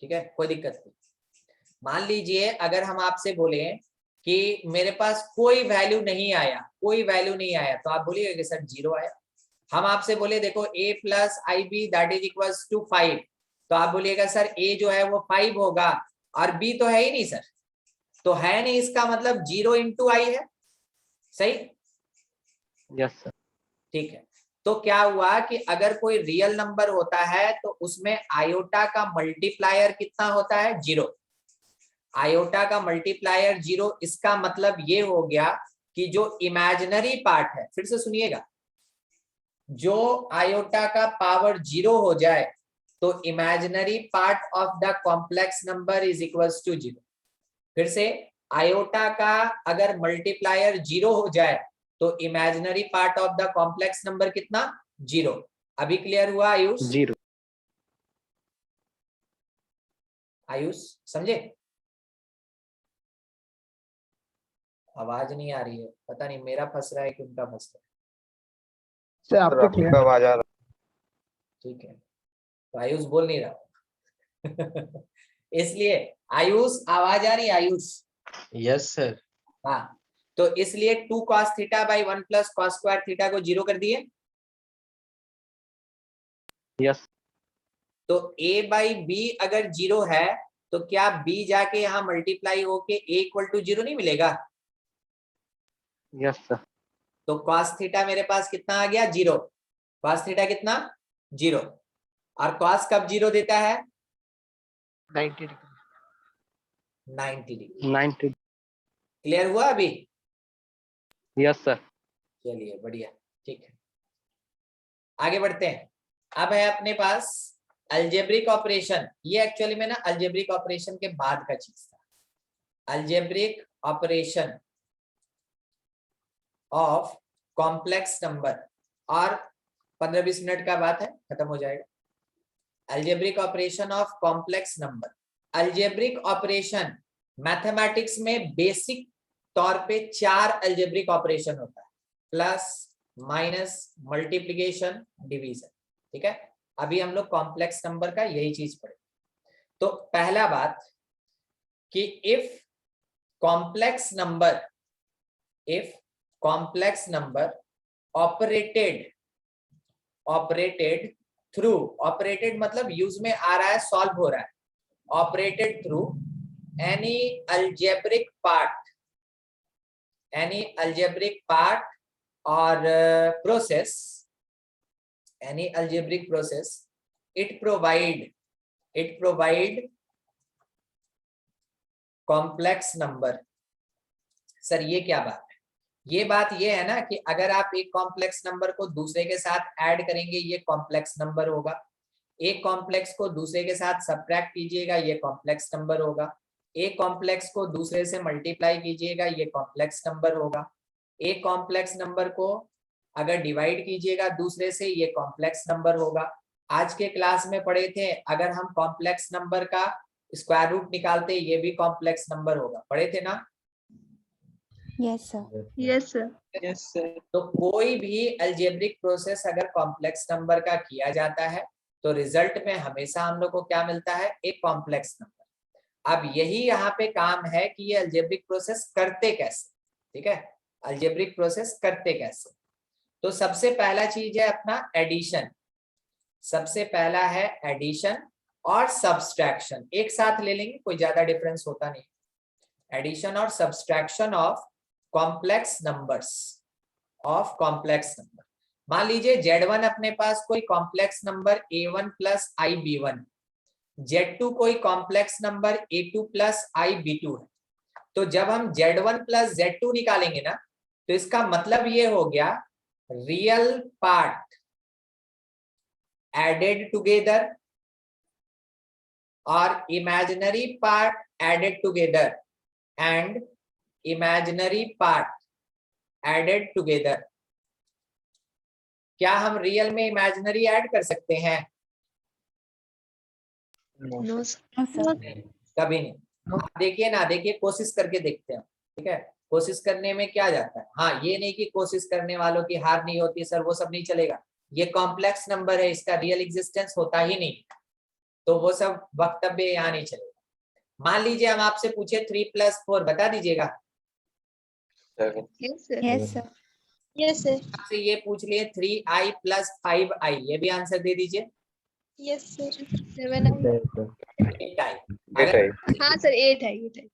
Speaker 1: ठीक है, कोई दिक्कत नहीं। मान लीजिए अगर हम आपसे बोले कि मेरे पास कोई वैल्यू नहीं आया, कोई वैल्यू नहीं आया, तो आप बोलिएगा कि सर 0 आया। हम आपसे बोले देखो a plus IB that is equals to 5, तो आप बोलिएगा सर a जो है वो 5 होगा और b तो है ही नहीं सर, तो है नहीं, इसका मतलब 0 इंटू i है, सही?
Speaker 9: Yes sir.
Speaker 1: ठीक है, तो क्या हुआ कि अगर कोई रियल नंबर होता है तो उसमें आयोटा का मल्टीप्लायर कितना होता है? 0। आयोटा का मल्टीप्लायर 0, इसका मतलब ये हो गया कि जो इमेजिनरी पार्ट है, फिर से सुनिएगा, जो आयोटा का पावर 0 हो जाए तो imaginary part of the complex number is equals to 0। फिर से, आयोटा का अगर मल्टीप्लायर 0 हो जाए तो imaginary part of the complex number कितना? 0। अभी क्लियर हुआ आयुष?
Speaker 9: 0।
Speaker 1: आयुष समझे? आवाज नहीं आ रही है, पता नहीं मेरा फंस रहा है कि उनका फंस रहा है।
Speaker 2: सर आपको क्लियर
Speaker 5: आपका आवाज आ रहा
Speaker 1: ठीक है, तो आयुष बोल नहीं रहा इसलिए आयुष आवाज आ रही है? Ayush
Speaker 8: yes sir.
Speaker 1: हाँ, तो इसलिए 2 cos theta by 1 plus cos square theta को 0 कर दिए।
Speaker 9: यस।
Speaker 1: तो a बाई बी अगर 0 है तो क्या b जाके यहाँ मल्टीप्लाई होके a इक्वल टू 0 नहीं मिलेगा?
Speaker 9: Yes sir.
Speaker 1: तो cos थीटा मेरे पास कितना आ गया 0, cos थीटा कितना 0, और cos कब 0 देता है
Speaker 2: 90 डिग्री।
Speaker 1: 90 डिग्री।
Speaker 9: 90।
Speaker 1: क्लियर हुआ अभी?
Speaker 9: Yes sir.
Speaker 1: चलिए बढ़िया, ठीक है, आगे बढ़ते हैं। अब है अपने पास अलजेब्रिक ऑपरेशन। ये एक्चुअली में ना अलजेब्रिक ऑपरेशन के बाद का चीज था। Algebraic operation of complex number, और 15-20 मिनट का बात है, खत्म हो जाएगा। Algebraic operation of complex number. Algebraic operation mathematics में बेसिक तौर पे 4 अलजेब्रिक ऑपरेशन होता है, प्लस, माइनस, मल्टीप्लिकेशन, डिवीजन। ठीक है, अभी हम लोग कॉम्प्लेक्स नंबर का यही चीज पढ़े। तो पहला बात कि if complex number operated through, operated मतलब यूज में आ रहा है, सॉल्व हो रहा है, operated through any algebraic part or process, any algebraic process, it provide complex number। Sir ये क्या बात है? ये बात ये है ना कि अगर आप एक कॉम्प्लेक्स नंबर को दूसरे के साथ ऐड करेंगे ये कॉम्प्लेक्स नंबर होगा, एक कॉम्प्लेक्स को दूसरे के साथ सब्ट्रैक्ट कीजिएगा ये कॉम्प्लेक्स नंबर होगा, एक कॉम्प्लेक्स को दूसरे से मल्टीप्लाई कीजिएगा ये कॉम्प्लेक्स नंबर होगा, एक कॉम्प्लेक्स नंबर को अगर डिवाइड कीजिएगा दूसरे से ये कॉम्प्लेक्स नंबर होगा। आज के क्लास में पढ़े थे अगर हम कॉम्प्लेक्स नंबर का स्क्वायर रूट निकालते ये भी कॉम्प्लेक्स नंबर होगा, पढ़े थे ना?
Speaker 6: Yes sir.
Speaker 4: Yes sir.
Speaker 2: Yes sir.
Speaker 1: तो कोई भी अलजेब्रिक प्रोसेस अगर कॉम्प्लेक्स नंबर का किया जाता है तो रिजल्ट में हमेशा हम लोग को क्या मिलता है, एक कॉम्प्लेक्स नंबर। अब यही यहाँ पे काम है कि ये अलजेब्रिक प्रोसेस करते कैसे। ठीक है, अलजेब्रिक प्रोसेस करते कैसे? तो सबसे पहला चीज है अपना एडिशन। सबसे पहला है एडिशन और सब्सट्रैक्शन, एक साथ ले लेंगे, कोई ज्यादा डिफरेंस होता नहीं। एडिशन और subtraction of complex numbers, of complex number. मान लीजिए Z1 अपने पास कोई complex number A1 plus IB1, Z2 कोई complex number A2 plus IB2 है। तो जब हम Z1 प्लस Z2 निकालेंगे ना तो इसका मतलब ये हो गया रियल पार्ट एडेड टुगेदर और imaginary part added together and imaginary part added together. क्या हम रियल में इमेजिनरी ऐड कर सकते हैं?
Speaker 4: नो
Speaker 1: कभी नहीं। देखिए ना, देखिए कोशिश करके देखते हैं। ठीक है, कोशिश करने में क्या जाता है। हाँ, ये नहीं कि कोशिश करने वालों की हार नहीं होती सर, वो सब नहीं चलेगा। ये कॉम्प्लेक्स नंबर है, इसका रियल एग्जिस्टेंस होता ही नहीं, तो वो सब वक्तव्य यहाँ नहीं चलेगा। मान लीजिए हम आपसे पूछे 3 + 4, बता दीजिएगा।
Speaker 4: Yes sir.
Speaker 6: Yes sir.
Speaker 7: Yes sir.
Speaker 1: आपसे ये पूछ लिए 3i + 5i, ये भी आंसर दे दीजिए।
Speaker 7: Yes sir.
Speaker 4: 7
Speaker 1: 8i। अगर
Speaker 4: हाँ सर 8 है, 8 है।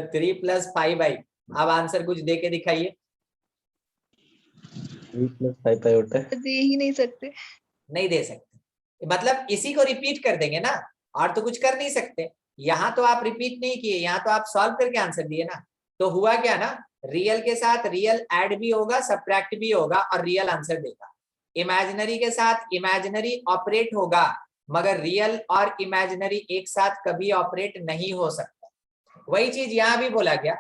Speaker 1: 3 + 5i, अब आंसर कुछ दे के दिखाइए।
Speaker 8: 3 + 5 होता है।
Speaker 4: दे ही नहीं सकते।
Speaker 1: नहीं दे सकते, मतलब इसी को रिपीट कर देंगे ना, और तो कुछ कर नहीं सकते। यहाँ तो आप रिपीट नहीं किए, यहाँ तो आप सॉल्व करके आंसर दिए ना। तो हुआ क्या ना, रियल के साथ रियल ऐड भी होगा, सब्ट्रैक्ट भी होगा और रियल आंसर देगा। इमेजिनरी के साथ इमेजिनरी ऑपरेट होगा, मगर रियल और इमेजिनरी एक साथ कभी ऑपरेट नहीं हो सकता। वही चीज यहाँ भी बोला गया,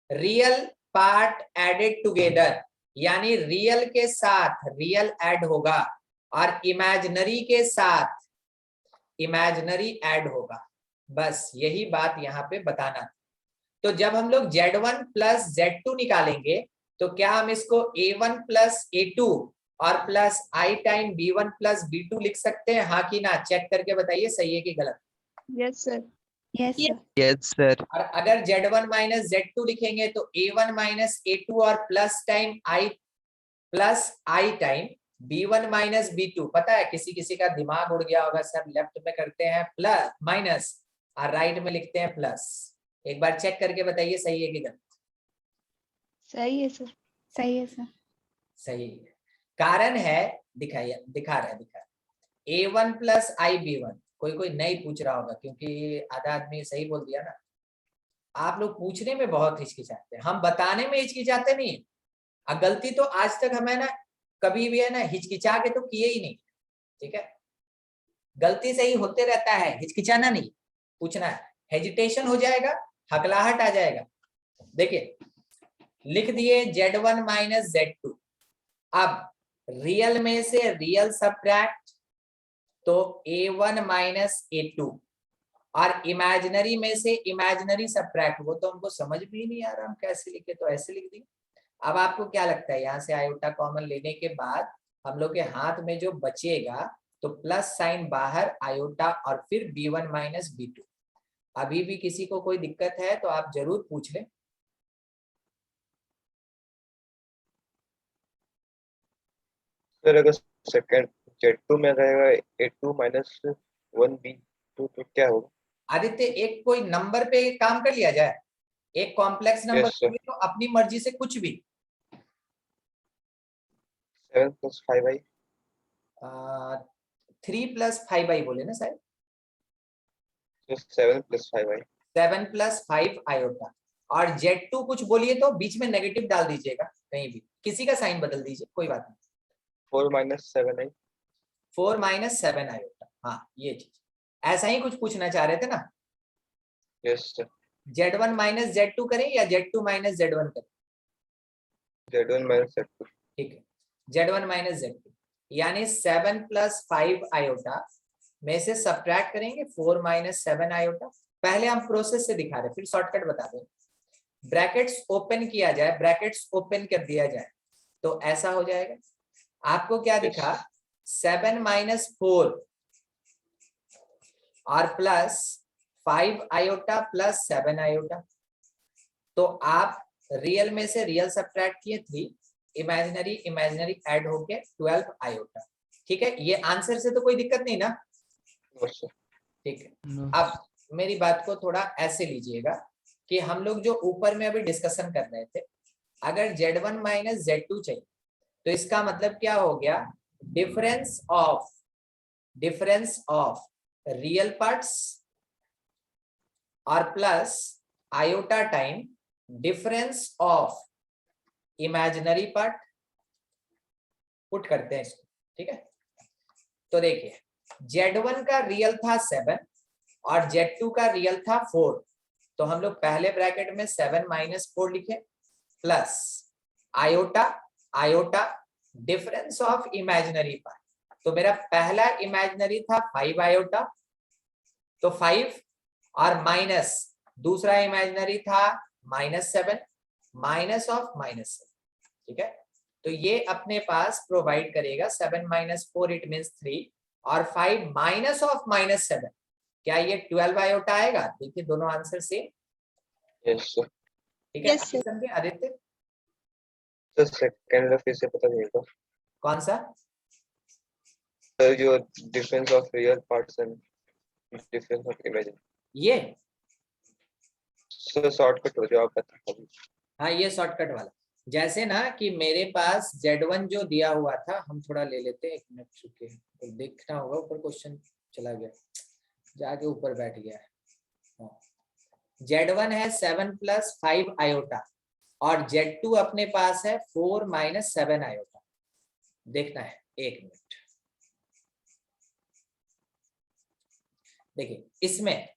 Speaker 1: रियल पार्ट एडेड टुगेदर, यानी रियल के साथ रियल ऐड होगा और इमेजिनरी के साथ इमेजिनरी ऐड होगा। बस यही बात यहाँ पे बताना था। तो जब हम लोग Z1 + Z2 निकालेंगे तो क्या हम इसको A1 + A2 और plus I time B1 + B2 लिख सकते हैं, हाँ कि ना? चेक करके बताइए सही है कि गलत।
Speaker 4: Yes sir.
Speaker 6: Yes sir.
Speaker 3: Yes sir.
Speaker 1: और अगर Z1 - Z2 लिखेंगे तो A1 - A2 और plus time I time B1 - B2। पता है किसी किसी का दिमाग उड़ गया होगा, सर लेफ्ट में करते हैं प्लस माइनस और राइट में लिखते हैं प्लस। एक बार चेक करके बताइए सही है कि गलत।
Speaker 4: सही है सर।
Speaker 6: सही है सर।
Speaker 1: सही है। कारण है दिखा रहा है A1 प्लस IB1। कोई नहीं पूछ रहा होगा क्योंकि आधा आदमी सही बोल दिया ना। आप लोग पूछने में बहुत हिचकिचाते हैं, हम बताने में हिचकिचाते नहीं है। गलती तो आज तक हमें ना कभी भी है ना हिचकिचा के तो किए ही नहीं, ठीक है। गलती सही होते रहता है, हिचकिचाना नहीं, पूछना है। हेजिटेशन हो जाएगा, हकलाहट आ जाएगा। देखिए लिख दिए Z1 माइनस Z2। अब रियल में से रियल सब्ट्रैक्ट, तो A1 माइनस A2, और इमेजिनरी में से इमेजिनरी सब्ट्रैक्ट। वो तो हमको समझ भी नहीं आ रहा हम कैसे लिखे, तो ऐसे लिख दिए। अब आपको क्या लगता है, यहाँ से आयोटा कॉमन लेने के बाद हम लोग के हाथ में जो बचेगा, तो प्लस साइन बाहर, आयोटा और फिर B1 माइनस B2। अभी भी किसी को कोई दिक्कत है तो आप जरूर पूछ लें।
Speaker 5: सर अगर सेकंड Z2 में रहेगा A2 माइनस 1B2 तो क्या होगा?
Speaker 1: आदित्य एक कोई नंबर पे काम कर लिया जाए, एक कॉम्प्लेक्स नंबर
Speaker 5: Yes, sir.
Speaker 1: तो अपनी मर्जी से कुछ भी।
Speaker 5: 7 plus 5i
Speaker 1: 3 प्लस 5i बोले ना शायद,
Speaker 5: so 7 plus 5i
Speaker 1: 7 plus 5 iota. और Z2 कुछ बोलिए तो बीच में नेगेटिव डाल दीजिएगा, कहीं भी किसी का साइन बदल दीजिए, कोई बात नहीं।
Speaker 5: 4 minus 7i
Speaker 1: 4 माइनस 7 आयोटा, हाँ ये चीज ऐसा ही कुछ पूछना चाह रहे थे ना।
Speaker 5: yes sir
Speaker 1: Z1 minus Z2 करें या Z2 माइनस Z1 करें?
Speaker 5: Z1 minus Z2
Speaker 1: ठीक है, Z1 माइनस Z2 यानी 7 प्लस 5 आयोटा में से सब्ट्रैक्ट करेंगे 4 माइनस 7 आयोटा। पहले हम प्रोसेस से दिखा रहे, फिर शॉर्टकट बता दें। ब्रैकेट्स ओपन किया जाए, ब्रैकेट्स ओपन कर दिया जाए तो ऐसा हो जाएगा। आपको क्या दिखा, 7 माइनस 4 और प्लस 5 आयोटा प्लस 7 आयोटा। तो आप रियल में से रियल सब्ट्रैक्ट किए 3, इमेजिनरी इमेजिनरी ऐड होके 12 आयोटा। ठीक है, ये आंसर से तो कोई दिक्कत नहीं ना?
Speaker 5: yes sir
Speaker 1: ठीक है। अब मेरी बात को थोड़ा ऐसे लीजिएगा कि हम लोग जो ऊपर में अभी डिस्कशन कर रहे थे, अगर Z1 माइनस Z2 चाहिए तो इसका मतलब क्या हो गया, डिफरेंस ऑफ रियल पार्ट्स और plus iota time difference of imaginary part. Put करते हैं इसको, ठीक है। तो देखिए Z1 का रियल था 7 और Z2 का रियल था 4, तो हम लोग पहले ब्रैकेट में 7 माइनस 4 लिखे plus iota difference of imaginary part. तो मेरा पहला इमेजिनरी था 5 आयोटा, तो 5 और माइनस दूसरा इमेजिनरी था माइनस 7 माइनस ऑफ माइनस 7, ठीक है। तो ये अपने पास प्रोवाइड करेगा 7 माइनस 4 इट मीन्स 3 और 5 माइनस ऑफ माइनस 7, क्या ये 12 आयोटा आएगा? देखिए दोनों आंसर सेम,
Speaker 5: yes sir
Speaker 1: ठीक है।
Speaker 7: Yes, sir.
Speaker 1: समझे आदित्य?
Speaker 5: सर सेकंड फिर से पता नहीं होगा
Speaker 1: कौन सा?
Speaker 5: सर जो difference of real parts and difference of imagine
Speaker 1: ये
Speaker 5: सर शॉर्टकट हो जाओ आप बता।
Speaker 1: हाँ ये शॉर्टकट वाला, जैसे ना कि मेरे पास Z1 जो दिया हुआ था, हम थोड़ा ले लेते हैं, 1 मिनट चुके तो देखना होगा। ऊपर क्वेश्चन चला गया, जाके ऊपर बैठ गया है। Z1 है 7 प्लस 5 आयोटा और Z2 अपने पास है 4 माइनस 7 आयोटा। देखना है, 1 मिनट। देखिए इसमें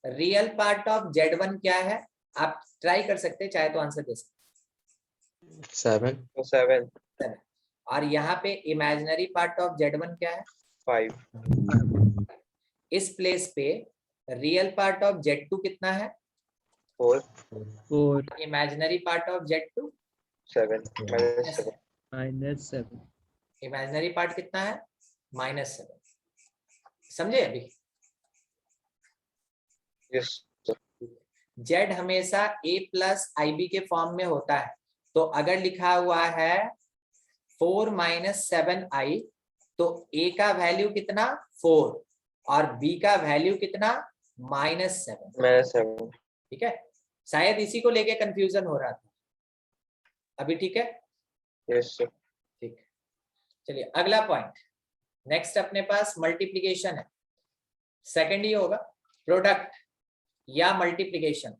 Speaker 1: रियल पार्ट ऑफ Z1 क्या है, आप ट्राई कर सकते हैं, चाहे तो आंसर दे सकते
Speaker 5: 7
Speaker 1: और यहाँ पे इमेजिनरी पार्ट ऑफ Z1 क्या है,
Speaker 5: 5
Speaker 1: इस प्लेस पे रियल पार्ट ऑफ Z2 कितना है,
Speaker 8: 4
Speaker 1: imaginary part of Z2
Speaker 5: 7
Speaker 8: minus 7
Speaker 1: imaginary part कितना है, -7। समझे अभी?
Speaker 5: yes
Speaker 1: Z हमेशा A प्लस IB के फॉर्म में होता है, तो अगर लिखा हुआ है 4 माइनस 7i, तो A का वैल्यू कितना 4 और B का वैल्यू कितना -7, ठीक है। शायद इसी को लेके कंफ्यूजन हो रहा था, अभी ठीक है।
Speaker 5: yes sir
Speaker 1: चलिए अगला पॉइंट, नेक्स्ट अपने पास मल्टीप्लीकेशन है, सेकंड ही होगा, प्रोडक्ट या multiplication,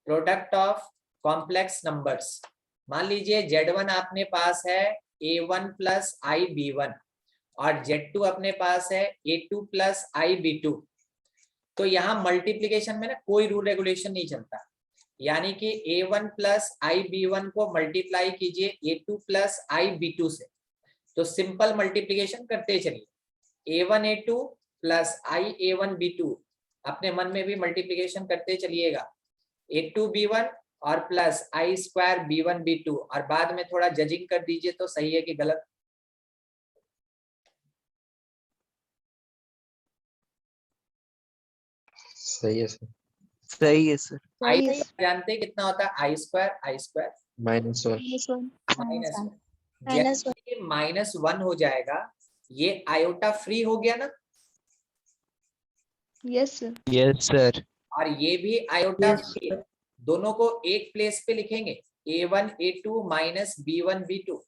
Speaker 1: product of complex numbers. मान लीजिए Z1 अपने पास है A1 प्लस IB1 और Z2 अपने पास है A2 प्लस IB2। तो यहाँ मल्टीप्लीकेशन में ना कोई रूल रेगुलेशन नहीं चलता, यानी कि A1 प्लस IB1 को मल्टीप्लाई कीजिए A2 प्लस IB2 से, तो सिंपल मल्टीप्लीकेशन करते चलिए, A1 A2 plus IA1 B2, अपने मन में भी मल्टीप्लीकेशन करते चलिएगा, A2 B1 और plus I square B1 B2, और बाद में थोड़ा जजिंग कर दीजिए तो सही है कि गलत।
Speaker 8: सही है सर।
Speaker 3: सही है सर।
Speaker 1: आई जानते हैं कितना होता है, I स्क्वायर
Speaker 8: -1
Speaker 1: माइनस -1 हो जाएगा, ये आयोटा फ्री हो गया ना,
Speaker 4: यस सर।
Speaker 3: Yes sir.
Speaker 1: और ये भी आयोटा फ्री है, दोनों को एक प्लेस पे लिखेंगे, A1 A2 minus B1 B2,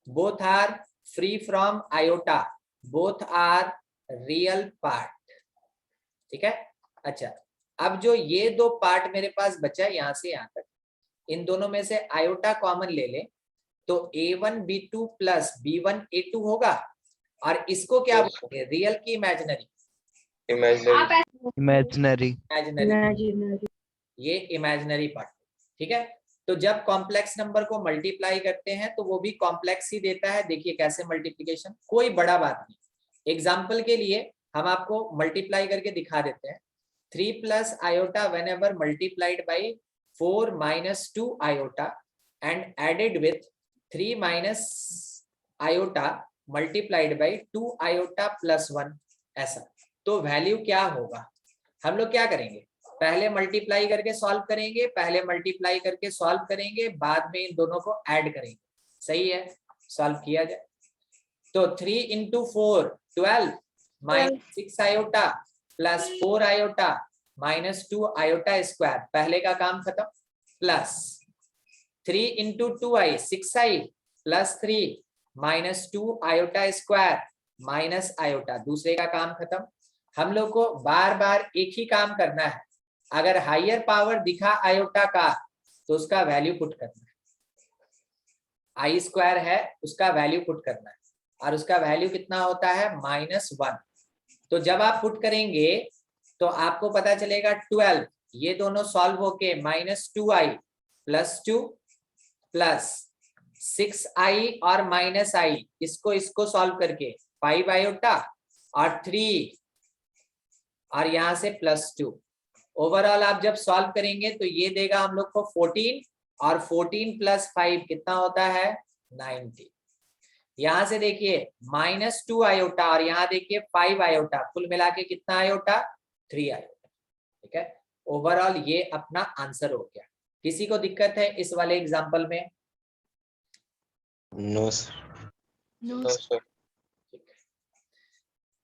Speaker 1: both are free from iota, both are real part. ठीक है, अच्छा अब जो ये दो पार्ट मेरे पास बचा है यहां से यहां तक, इन दोनों में से आयोटा कॉमन ले ले तो A1 B2 plus B1 A2 होगा, और इसको क्या बोलेंगे, रियल की इमेजिनरी?
Speaker 8: इमेजिनरी।
Speaker 1: इमेजिनरी, ये इमेजिनरी पार्ट। ठीक है, तो जब कॉम्प्लेक्स नंबर को मल्टीप्लाई करते हैं तो वो भी कॉम्प्लेक्स ही देता है। देखिए कैसे मल्टीप्लिकेशन, कोई बड़ा बात नहीं। एग्जाम्पल के लिए हम आपको मल्टीप्लाई करके दिखा देते हैं, 3 plus iota whenever multiplied by 4 minus 2 iota and added with 3 minus iota multiplied by 2 iota plus 1, ऐसा। तो वैल्यू क्या होगा, हम लोग क्या करेंगे, पहले मल्टीप्लाई करके सॉल्व करेंगे, पहले मल्टीप्लाई करके सॉल्व करेंगे, बाद में इन दोनों को ऐड करेंगे। सही है, सॉल्व किया जाए तो 3 into 4 12 minus 6 iota plus 4 iota minus 2 iota square, पहले का काम खत्म, plus 3 into 2i 6i plus 3 minus 2 iota square minus iota, दूसरे का काम खत्म। हम लोग को बार बार एक ही काम करना है, अगर हायर पावर दिखा आयोटा का तो उसका वैल्यू पुट करना है, आई स्क्वायर है उसका वैल्यू पुट करना है, और उसका वैल्यू कितना होता है -1। तो जब आप पुट करेंगे तो आपको पता चलेगा 12, ये दोनों सॉल्व होके -2i प्लस 2 प्लस 6i और -i, इसको सॉल्व करके 5 आयोटा और 3 और यहां से +2। ओवरऑल आप जब सॉल्व करेंगे तो ये देगा हम लोग को 14, और 14 प्लस 5 कितना होता है 90। यहां से देखिए -2 आयोटा और यहाँ देखिए 5 आयोटा, कुल मिला के कितना आयोटा 3 आयोटा। ठीक है, ओवरऑल ये अपना आंसर हो गया। किसी को दिक्कत है इस वाले एग्जांपल में?
Speaker 8: No sir.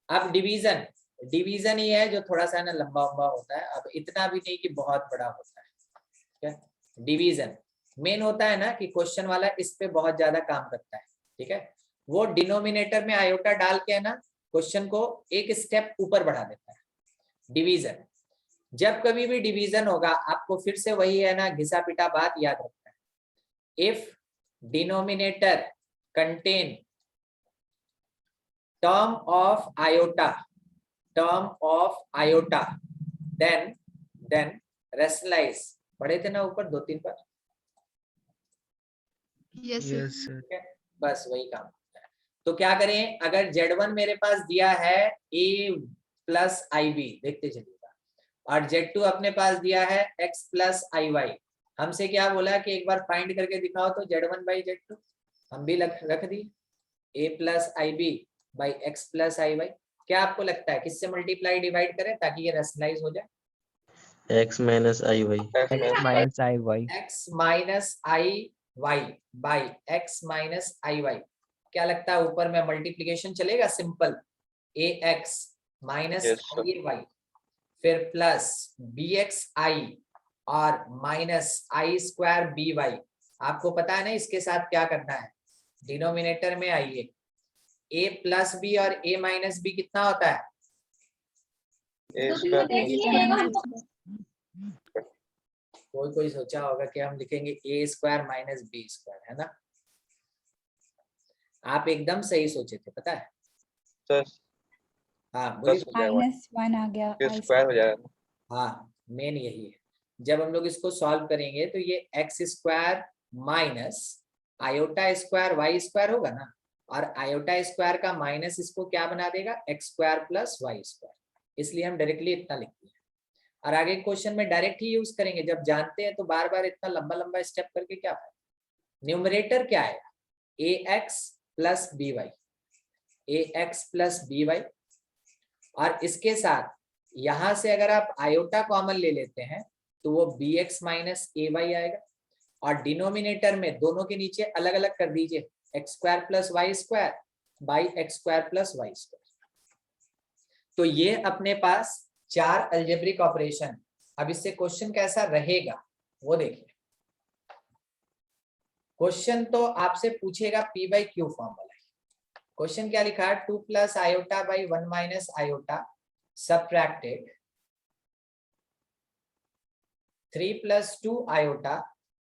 Speaker 1: अब डिवीजन ही है जो थोड़ा सा ना लंबा होता है, अब इतना भी नहीं कि बहुत बड़ा होता है। ठीक है, डिवीजन मेन होता है ना कि क्वेश्चन वाला इस पे बहुत ज्यादा काम करता है। ठीक है, वो डिनोमिनेटर में आयोटा डाल के है ना क्वेश्चन को एक स्टेप ऊपर बढ़ा देता है। डिवीजन, जब कभी भी डिवीजन होगा आपको फिर से वही है ना घिसा पिटा बात याद रखना है, if denominator contain term of iota then rationalise, पढ़े थे ना ऊपर 2-3 बार।
Speaker 4: Yes sir.
Speaker 1: ठीक है, बस वही काम होता है। तो क्या करें, अगर Z1 मेरे पास दिया है A प्लस IB, देखते चलिएगा, और Z2 अपने पास दिया है X प्लस IY, हमसे क्या बोला कि एक बार फाइंड करके दिखाओ, तो Z1 बाई Z2 हम भी रख दी, A plus IB by X plus IY। क्या आपको लगता है किससे मल्टीप्लाई डिवाइड करें ताकि ये रेशनलाइज हो जाए?
Speaker 8: x minus iy
Speaker 1: x minus IY by x minus IY। क्या लगता है ऊपर में मल्टीप्लीकेशन चलेगा सिंपल, AX माइनस IY फिर प्लस BXI और माइनस I स्क्वायर BY। आपको पता है ना इसके साथ क्या करना है, डिनोमिनेटर में आइए, a प्लस बी और a माइनस बी कितना होता है?
Speaker 5: ए स्क्वायर
Speaker 1: कोई सोचा होगा कि हम लिखेंगे a square minus b square, है ना? आप एकदम सही सोचे थे, पता है?
Speaker 5: सर
Speaker 1: हाँ बोलिए।
Speaker 6: -1 आ गया
Speaker 5: ये स्क्वायर हो जाएगा।
Speaker 1: हाँ मेन यही है। जब हम लोग इसको सॉल्व करेंगे तो ये x square minus iota square y square होगा ना, और आयोटा स्क्वायर का माइनस इसको क्या बना देगा? X square plus y square. इसलिए हम डायरेक्टली इतना लिखते हैं, और आगे क्वेश्चन में डायरेक्ट ही यूज करेंगे। जब जानते हैं तो बार बार इतना लंबा लंबा स्टेप करके क्या फायदा। न्यूमरेटर क्या आएगा? ए एक्स प्लस बी वाई, ए एक्स प्लस बी वाई, और इसके साथ यहां से अगर आप आयोटा कॉमन ले लेते हैं तो वो बी एक्स माइनस ए वाई आएगा, और डिनोमिनेटर में दोनों के नीचे अलग अलग कर दीजिए, x square plus y square by x square plus y square. तो ये अपने पास 4 अलजेब्रिक ऑपरेशन। अब इससे क्वेश्चन कैसा रहेगा वो देखिए। क्वेश्चन तो आपसे पूछेगा पी बाई क्यू फॉर्म वाला। क्वेश्चन क्या लिखा है? 2 plus iota by 1 minus iota subtracted 3 plus 2 iota,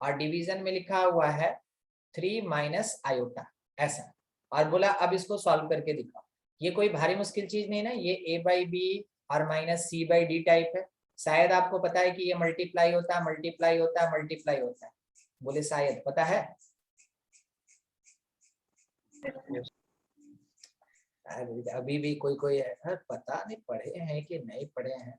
Speaker 1: और डिवीजन में लिखा हुआ है 3 माइनस आयोटा, ऐसा। और बोला अब इसको सॉल्व करके दिखाओ। ये कोई भारी मुश्किल चीज नहीं ना, ये ए बाई बी और minus c by d type है। शायद आपको पता है कि ये मल्टीप्लाई होता है, मल्टीप्लाई होता है, मल्टीप्लाई होता है। बोले शायद पता है? अभी भी कोई है पता नहीं पढ़े हैं कि नहीं पढ़े हैं,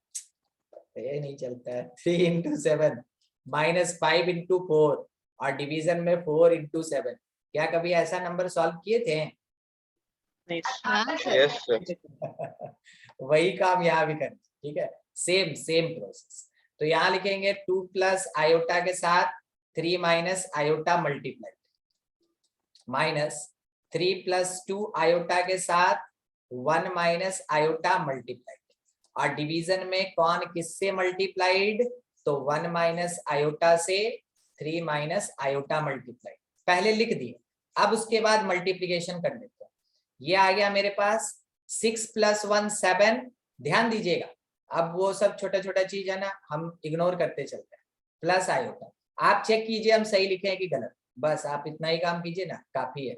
Speaker 1: पता ही नहीं चलता है। 3 इंटू 7 माइनस 5 इंटू 4, और डिवीजन में 4 इंटू 7। क्या कभी ऐसा नंबर सॉल्व किए थे?
Speaker 5: Yes sir.
Speaker 1: वही काम यहाँ भी करें, ठीक है? Same process. तो यहाँ लिखेंगे 2 प्लस आयोटा के साथ 3 minus iota multiply, minus 3 plus 2 iota के साथ 1 माइनस आयोटा मल्टीप्लाइड, और डिवीजन में कौन किससे मल्टीप्लाइड? तो 1 माइनस आयोटा से 3 माइनस आयोटा मल्टीप्लाइड। पहले लिख दिए, अब उसके बाद मल्टीप्लीकेशन कर लेते हैं। ये आ गया मेरे पास 6 प्लस 1 7। ध्यान दीजिएगा, अब वो सब छोटा छोटा चीज है ना, हम इग्नोर करते चलते हैं। प्लस आयोटा, आप चेक कीजिए हम सही लिखे हैं कि गलत, बस आप इतना ही काम कीजिए ना, काफी है।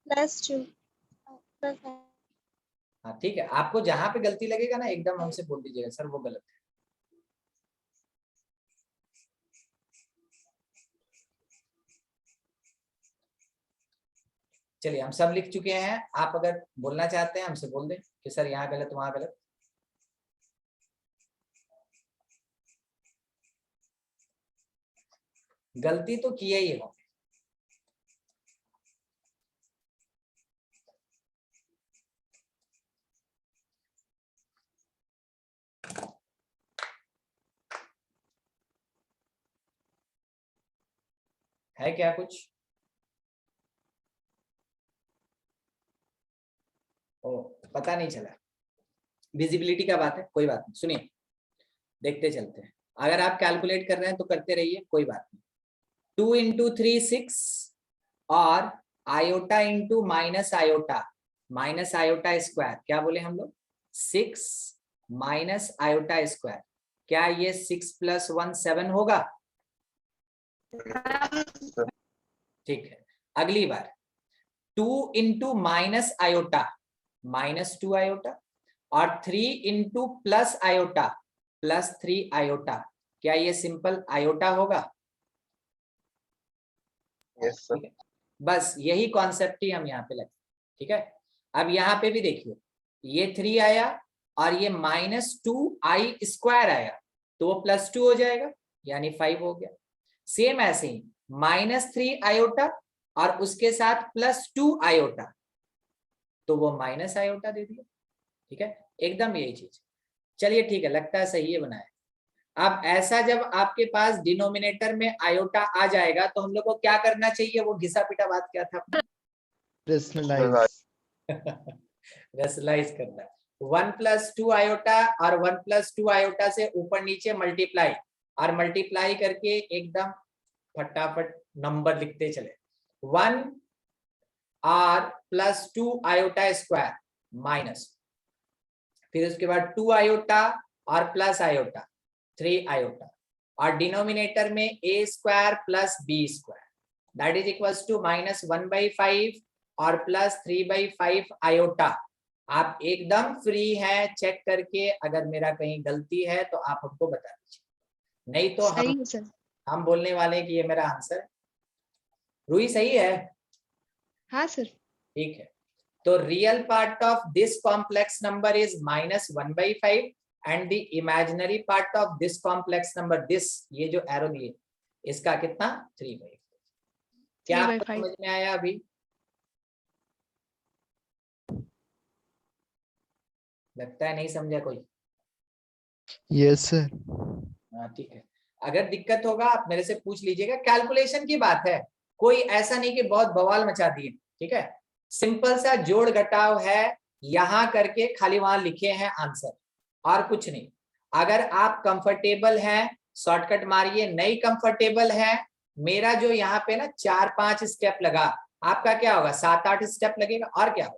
Speaker 7: +2
Speaker 1: हाँ ठीक है, आपको जहां पे गलती लगेगा ना एकदम हमसे बोल दीजिएगा सर वो गलत है। चलिए हम सब लिख चुके हैं, आप अगर बोलना चाहते हैं हमसे बोल दें कि सर यहाँ गलत वहां गलत। गलती तो किए ही हो। है क्या कुछ? ओ पता नहीं चला, विजिबिलिटी का बात है, कोई बात नहीं। सुनिए देखते चलते हैं, अगर आप कैलकुलेट कर रहे हैं तो करते रहिए, कोई बात नहीं। 2 इंटू 3 6, और iota into minus iota square, क्या बोले हम लोग? 6 माइनस आयोटा स्क्वायर। क्या ये 6 प्लस 1 7 होगा? ठीक है। अगली बार 2 इंटू माइनस आयोटा -2 आयोटा, और 3 इंटू प्लस आयोटा +3 आयोटा। क्या ये सिंपल आयोटा होगा?
Speaker 5: Yes sir.
Speaker 1: बस यही कॉन्सेप्ट ही हम यहाँ पे लगे, ठीक है? अब यहाँ पे भी देखिए, ये 3 आया और ये -2i स्क्वायर आया, तो वो +2 हो जाएगा, यानी 5 हो गया। सेम ऐसे ही -3 आयोटा और उसके साथ +2 आयोटा, तो वो माइनस आयोटा दे दिया, ठीक है? एकदम यही चीज। चलिए ठीक है, लगता है सही है बनाया। अब ऐसा जब आपके पास डिनोमिनेटर में आयोटा आ जाएगा तो हम लोग को क्या करना चाहिए? वो घिसा पिटा बात क्या था?
Speaker 3: रैशनलाइज
Speaker 1: रैशनलाइज करना। 1 + 2 आयोटा और 1 + 2 आयोटा से ऊपर नीचे मल्टीप्लाई, और मल्टीप्लाई करके एकदम फटाफट नंबर लिखते चले। 1 r plus 2 iota square minus, फिर उसके बाद 2 आयोटा और प्लस आयोटा 3 आयोटा, और डिनोमिनेटर में a square plus b square that is equals to -1/5 और प्लस 3/5 आयोटा। आप एकदम फ्री हैं, चेक करके अगर मेरा कहीं गलती है तो आप हमको बता दीजिए, नहीं तो
Speaker 4: सही है सर।
Speaker 1: हम बोलने वाले हैं कि ये मेरा आंसर है। रूही सही है?
Speaker 4: हाँ सर।
Speaker 1: ठीक है, तो real part of this complex number is -1/5 and the imaginary part of this complex number, this ये जो एरो दिए इसका कितना 3/5। क्या आपको
Speaker 4: 3/5
Speaker 1: समझ में आया अभी? लगता है नहीं समझा कोई।
Speaker 3: Yes sir.
Speaker 1: हाँ ठीक है, अगर दिक्कत होगा आप मेरे से पूछ लीजिएगा। कैलकुलेशन की बात है, कोई ऐसा नहीं कि बहुत बवाल मचा दिए, ठीक है। सिंपल सा जोड़ घटाव है, यहां करके खाली वहां लिखे हैं आंसर, और कुछ नहीं। अगर आप कंफर्टेबल हैं शॉर्टकट मारिए, नहीं कंफर्टेबल है, मेरा जो यहाँ पे ना 4-5 स्टेप लगा, आपका क्या होगा 7-8 स्टेप लगेगा, और क्या होगा।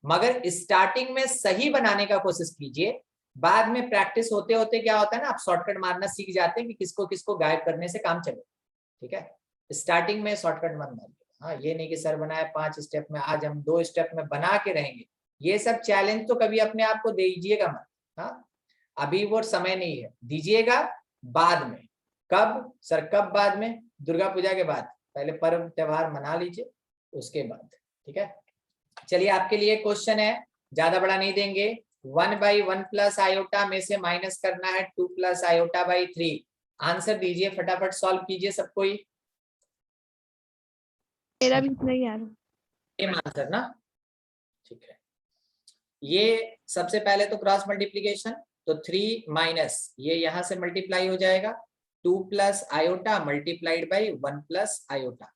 Speaker 1: मगर स्टार्टिंग में सही बनाने का कोशिश कीजिए, बाद में प्रैक्टिस होते होते क्या होता है ना, आप शॉर्टकट मारना सीख जाते हैं कि किसको किसको गायब करने से काम चले, ठीक है। स्टार्टिंग में शॉर्टकट मत मारिए। हाँ, ये नहीं कि सर बनाए 5 स्टेप में, आज हम 2 स्टेप में बना के रहेंगे, ये सब चैलेंज तो कभी अपने आप को दीजिएगा मत। हाँ, अभी वो समय नहीं है, दीजिएगा बाद में। कब सर, कब बाद में? दुर्गा पूजा के बाद, पहले पर्व त्योहार मना लीजिए उसके बाद, ठीक है। चलिए आपके लिए क्वेश्चन है, ज्यादा बड़ा नहीं देंगे। 1/1 प्लस आयोटा में से माइनस करना है 2 प्लस आयोटा बाई 3। आंसर दीजिए, फटाफट सॉल्व कीजिए सब कोई।
Speaker 4: मेरा भी इतना ही आ रहा है।
Speaker 1: सेम आंसर ना, ठीक है। ये सबसे पहले तो क्रॉस मल्टीप्लीकेशन, तो 3 माइनस ये यहां से मल्टीप्लाई हो जाएगा 2 plus iota multiplied by 1 plus iota,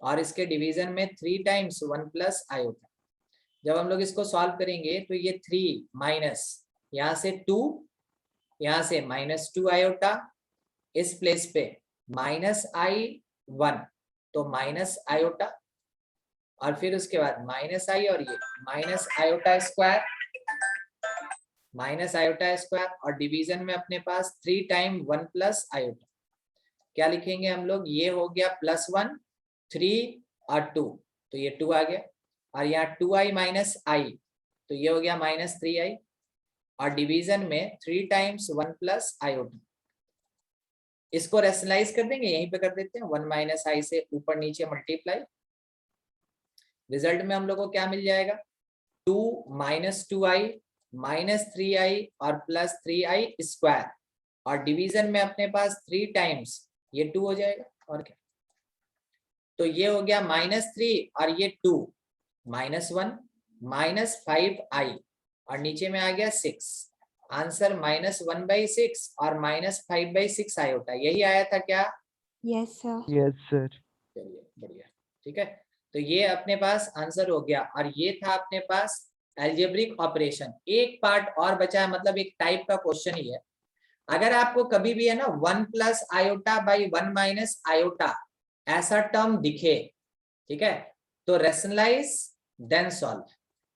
Speaker 1: और इसके डिवीजन में 3 टाइम्स 1 प्लस आयोटा। जब हम लोग इसको सॉल्व करेंगे तो ये 3 माइनस यहाँ से 2, यहाँ से -2 आयोटा, इस प्लेस पे -i1 तो माइनस आयोटा, और फिर उसके बाद -i और ये माइनस आयोटा स्क्वायर, और डिवीजन में अपने पास 3 टाइम 1 प्लस आयोटा। क्या लिखेंगे हम लोग, ये हो गया +1 3 और 2, तो ये 2 आ गया, और यहाँ 2i माइनस i तो ये हो गया -3i, और डिवीजन में 3 टाइम्स 1 प्लस आयोटा। इसको रेशनलाइज कर देंगे, यहीं पे कर देते हैं 1 - i से ऊपर नीचे मल्टीप्लाई। रिजल्ट में हम लोग को क्या मिल जाएगा, 2 - 2i -3i और +3i स्क्वायर, और डिवीजन में अपने पास 3 टाइम्स ये 2 हो जाएगा, और क्या। तो ये हो गया -3 और ये 2 -1 -5i, और नीचे में आ गया 6। आंसर -1/6 और -5/6 आयोटा, यही आया था क्या?
Speaker 6: Yes sir.
Speaker 3: Yes sir.
Speaker 1: चलिए बढ़िया, ठीक है। तो ये अपने पास आंसर हो गया, और ये था अपने पास अलजेब्रिक ऑपरेशन। एक पार्ट और बचा है, मतलब एक टाइप का क्वेश्चन ही है। अगर आपको कभी भी है ना 1 plus iota by 1 minus iota ऐसा टर्म दिखे, ठीक है, तो रेशनलाइज देन सॉल्व।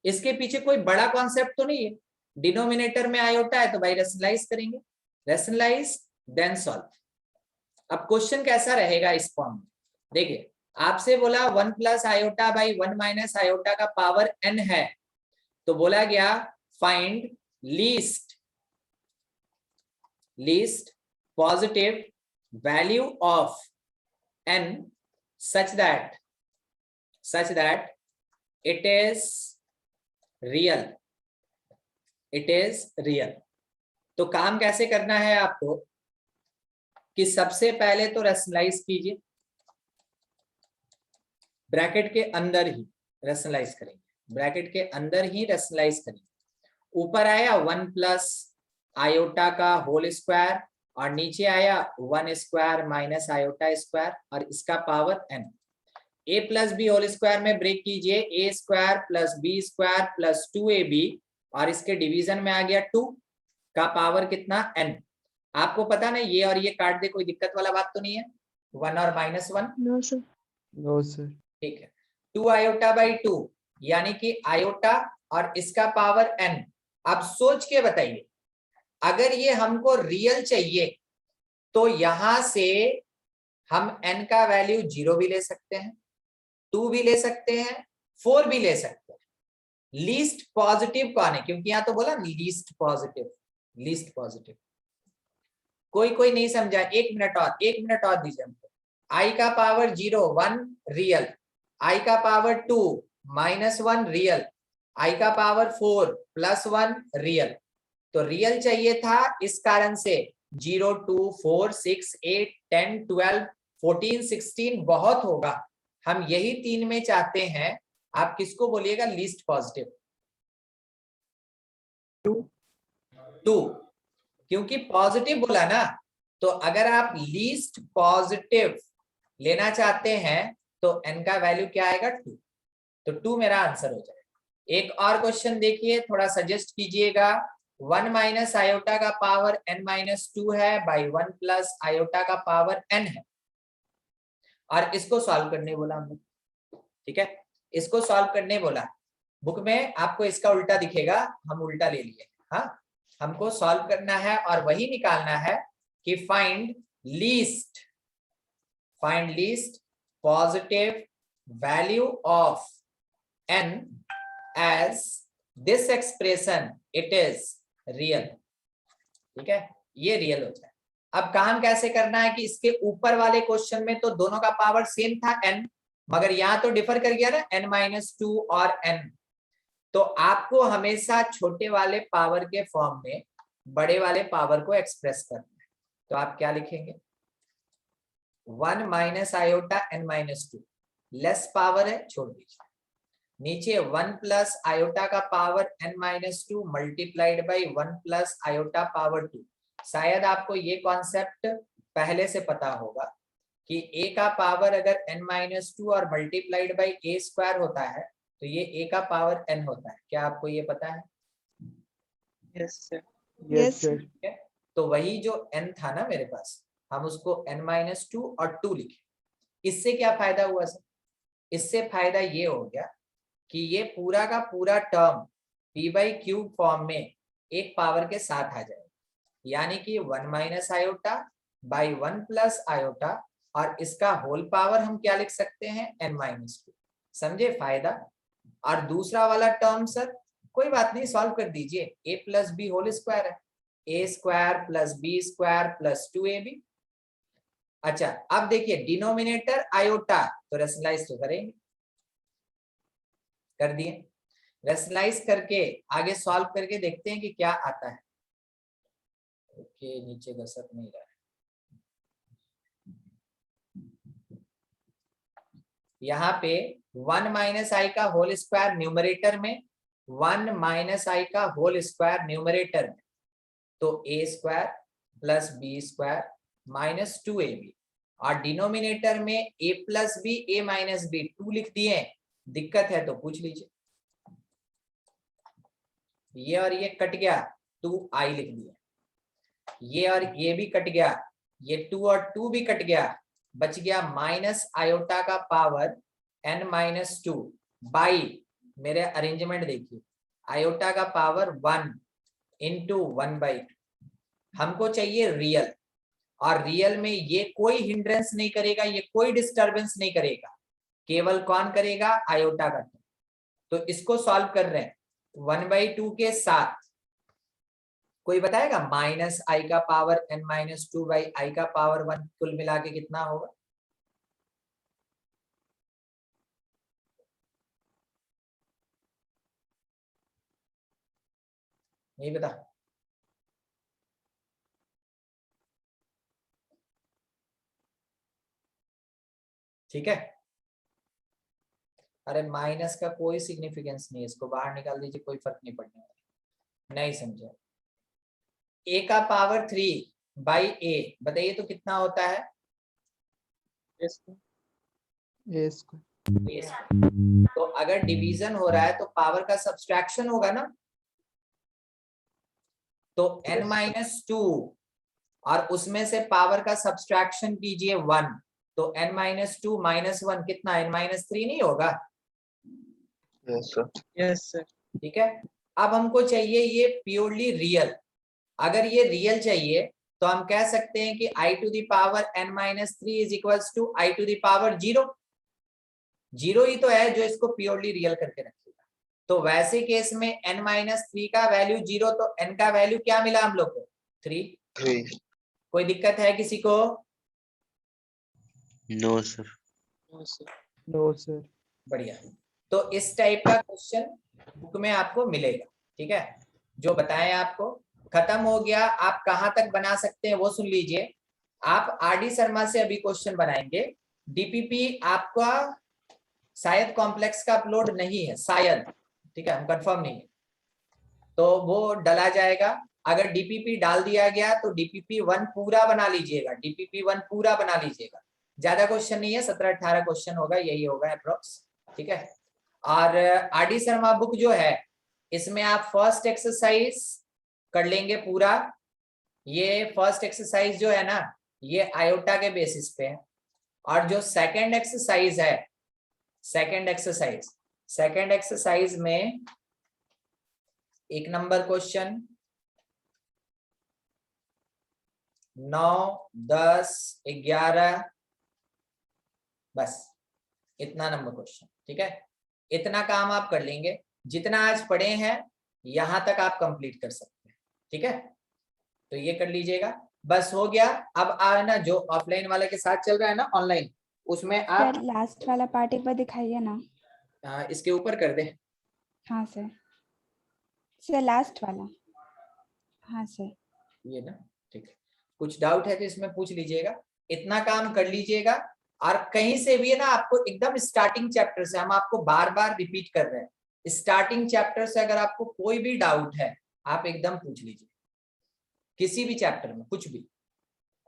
Speaker 1: इसके पीछे कोई बड़ा कॉन्सेप्ट तो नहीं है, डिनोमिनेटर में आयोटा है तो भाई रेशनलाइज करेंगे, रेशनलाइज देन सॉल्व। अब क्वेश्चन कैसा रहेगा इस फॉर्म में, देखिए आपसे बोला 1 plus iota by 1 minus iota का पावर n है, तो बोला गया find least positive value of n such that it is real। तो काम कैसे करना है आपको कि सबसे पहले तो रेशनलाइज कीजिए, ब्रैकेट के अंदर ही रेशनलाइज करेंगे, ब्रैकेट के अंदर ही रेशनलाइज करेंगे। ऊपर आया 1 प्लस आयोटा का होल स्क्वायर, और नीचे आया 1 स्क्वायर माइनस आयोटा स्क्वायर, और इसका power n। a plus b whole square में ब्रेक कीजिए, a square plus b square plus 2ab, और इसके डिवीजन में आ गया 2 का पावर कितना n। आपको पता ना ये और ये काट दे, कोई दिक्कत वाला बात तो नहीं है, 1 और -1।
Speaker 4: No sir.
Speaker 3: No sir.
Speaker 1: ठीक है, 2 आयोटा बाई 2 यानी कि आयोटा और इसका पावर n। अब सोच के बताइए, अगर ये हमको रियल चाहिए तो यहां से हम n का वैल्यू 0 भी ले सकते हैं, 2 भी ले सकते हैं, 4 भी ले सकते हैं। लीस्ट पॉजिटिव कौन है, क्योंकि यहां तो बोला लीस्ट पॉजिटिव, लीस्ट पॉजिटिव। कोई नहीं समझा, 1 मिनट और दीजिए हमको। i का पावर 0 1 रियल, i का पावर 2 -1 रियल, i का पावर 4 +1 रियल। तो रियल चाहिए था, इस कारण से 0 2 4 6 8 10 12 14 16 बहुत होगा, हम यही 3 में चाहते हैं। आप किसको बोलिएगा लीस्ट पॉजिटिव? 2, क्योंकि पॉजिटिव बोला ना, तो अगर आप लीस्ट पॉजिटिव लेना चाहते हैं तो n का वैल्यू क्या आएगा 2, तो 2 मेरा आंसर हो जाएगा। एक और क्वेश्चन देखिए, थोड़ा सजेस्ट कीजिएगा। 1 माइनस आयोटा का पावर n-2 है बाई 1 प्लस आयोटा का पावर n है, और इसको सॉल्व करने बोला हमने। ठीक है, इसको सॉल्व करने बोला। बुक में आपको इसका उल्टा दिखेगा, हम उल्टा ले लिए। हाँ, हमको सॉल्व करना है और वही निकालना है कि find least positive value of n as this expression it is real। ठीक है, ये रियल हो जाए। अब काम कैसे करना है कि इसके ऊपर वाले क्वेश्चन में तो दोनों का पावर सेम था n, मगर यहां तो डिफर कर गया ना, n-2 और n। तो आपको हमेशा छोटे वाले पावर के फॉर्म में बड़े वाले पावर को एक्सप्रेस करना है। तो आप क्या लिखेंगे? 1 minus iota n-2, less power है, छोड़ दीजिए। नीचे 1 प्लस आयोटा का power n-2 multiplied by 1 plus iota power 2। शायद आपको ये कॉन्सेप्ट पहले से पता होगा कि a का पावर अगर n-2 और मल्टीप्लाइड बाई a स्क्वायर होता है तो ये a का पावर n होता है। क्या आपको ये पता है?
Speaker 5: Yes sir.
Speaker 2: Yes sir.
Speaker 1: तो वही जो n था ना मेरे पास, हम उसको n-2 और 2 लिखे। इससे क्या फायदा हुआ सर? इससे फायदा ये हो गया कि ये पूरा का पूरा टर्म p/q फॉर्म में एक पावर के साथ आ जाएगा, यानी कि 1 minus iota by 1 plus iota, और इसका होल पावर हम क्या लिख सकते हैं? n-2। समझे फायदा? और दूसरा वाला टर्म सर कोई बात नहीं, सॉल्व कर दीजिए। a plus b whole square है, a square plus b square plus 2ab। अच्छा, अब देखिए डिनोमिनेटर आयोटा, तो रेशनलाइज तो करेंगे, कर दिए। रेशनलाइज करके आगे सॉल्व करके देखते हैं कि क्या आता है। ओके, नीचे घसक नहीं रहा है। यहाँ पे 1 माइनस आई का होल स्क्वायर न्यूमरेटर में, 1 माइनस आई का होल स्क्वायर न्यूमरेटर में, तो a square plus b square minus 2ab, और डिनोमिनेटर में a plus b a minus b 2 लिख दिए। दिक्कत है तो पूछ लीजिए। ये और ये कट गया, 2i लिख दिया। ये और ये भी कट गया, ये 2 और 2 भी कट गया, बच गया माइनस आयोटा का पावर n-2 बाई, मेरे अरेंजमेंट देखिए, आयोटा का पावर 1 इंटू 1/2। हमको चाहिए रियल, और रियल में ये कोई हिंड्रेंस नहीं करेगा, ये कोई डिस्टरबेंस नहीं करेगा, केवल कौन करेगा? आयोटा का। तो इसको सॉल्व कर रहे हैं 1/2 के साथ। कोई बताएगा माइनस आई का पावर n-2 बाई आई का पावर 1 कुल मिला के कितना होगा? नहीं पता? ठीक है, अरे माइनस का कोई सिग्निफिकेंस नहीं है, इसको बाहर निकाल दीजिए, कोई फर्क नहीं पड़ने वाला। नहीं समझे? a का पावर 3 बाई a, बताइए तो कितना होता है?
Speaker 3: ए स्क्वायर।
Speaker 1: तो अगर डिवीजन हो रहा है तो पावर का सब्सट्रैक्शन होगा ना। तो n-2 और उसमें से पावर का सब्सट्रैक्शन कीजिए 1, तो n माइनस 2 माइनस 1 कितना n माइनस 3 नहीं होगा?
Speaker 5: Yes sir.
Speaker 2: Yes sir.
Speaker 1: ठीक है, अब हमको चाहिए ये प्योरली रियल। अगर ये रियल चाहिए तो हम कह सकते हैं कि i to the power n minus 3 is equals to i to the power 0। 0 ही तो है जो इसको प्योरली रियल करके रखेगा। तो वैसे केस में n माइनस 3 का वैल्यू 0, तो n का वैल्यू क्या मिला हम लोग को? 3। कोई दिक्कत है किसी को?
Speaker 8: No sir.
Speaker 2: No sir.
Speaker 1: बढ़िया। तो इस टाइप का क्वेश्चन बुक में आपको मिलेगा। ठीक है, जो बताएं आपको खत्म हो गया। आप कहां तक बना सकते हैं वो सुन लीजिए। आप आरडी शर्मा से अभी क्वेश्चन बनाएंगे। डीपीपी आपका शायद कॉम्प्लेक्स का अपलोड नहीं है, शायद, ठीक है, हम कंफर्म नहीं है, तो वो डला जाएगा। अगर डीपीपी डाल दिया गया तो डीपीपी 1 पूरा बना लीजिएगा, डीपीपी 1 पूरा बना लीजिएगा। ज्यादा क्वेश्चन नहीं है, 17-18 क्वेश्चन होगा, यही होगा अप्रोक्स। ठीक है, और आरडी शर्मा बुक जो है इसमें आप फर्स्ट एक्सरसाइज कर लेंगे पूरा। ये फर्स्ट एक्सरसाइज जो है ना, ये आयोटा के बेसिस पे है। और जो सेकंड एक्सरसाइज है, सेकंड एक्सरसाइज में 1 नंबर क्वेश्चन, 9, 10, 11, बस इतना नंबर क्वेश्चन। ठीक है, इतना काम आप कर लेंगे। जितना आज पढ़े हैं यहां तक आप कंप्लीट कर सकते हैं। ठीक है, तो ये कर लीजिएगा, बस हो गया। अब ना जो ऑफलाइन वाले के साथ चल रहा है ना ऑनलाइन, उसमें आप
Speaker 6: सर लास्ट वाला पार्ट एक बार दिखाइए ना।
Speaker 1: इसके ऊपर कर दे।
Speaker 6: हाँ सर, सर लास्ट वाला। हाँ सर।
Speaker 1: ये ना, ठीक है, कुछ डाउट है तो इसमें पूछ लीजिएगा। इतना काम कर लीजिएगा। और कहीं से भी है ना, आपको एकदम स्टार्टिंग चैप्टर से, हम आपको बार बार रिपीट कर रहे हैं, स्टार्टिंग चैप्टर से अगर आपको कोई भी डाउट है आप एकदम पूछ लीजिए, किसी भी चैप्टर में कुछ भी।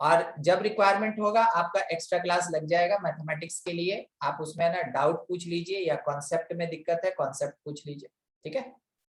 Speaker 1: और जब रिक्वायरमेंट होगा आपका एक्स्ट्रा क्लास लग जाएगा मैथमेटिक्स के लिए, आप उसमें ना डाउट पूछ लीजिए, या कॉन्सेप्ट में दिक्कत है कॉन्सेप्ट पूछ लीजिए। ठीक है।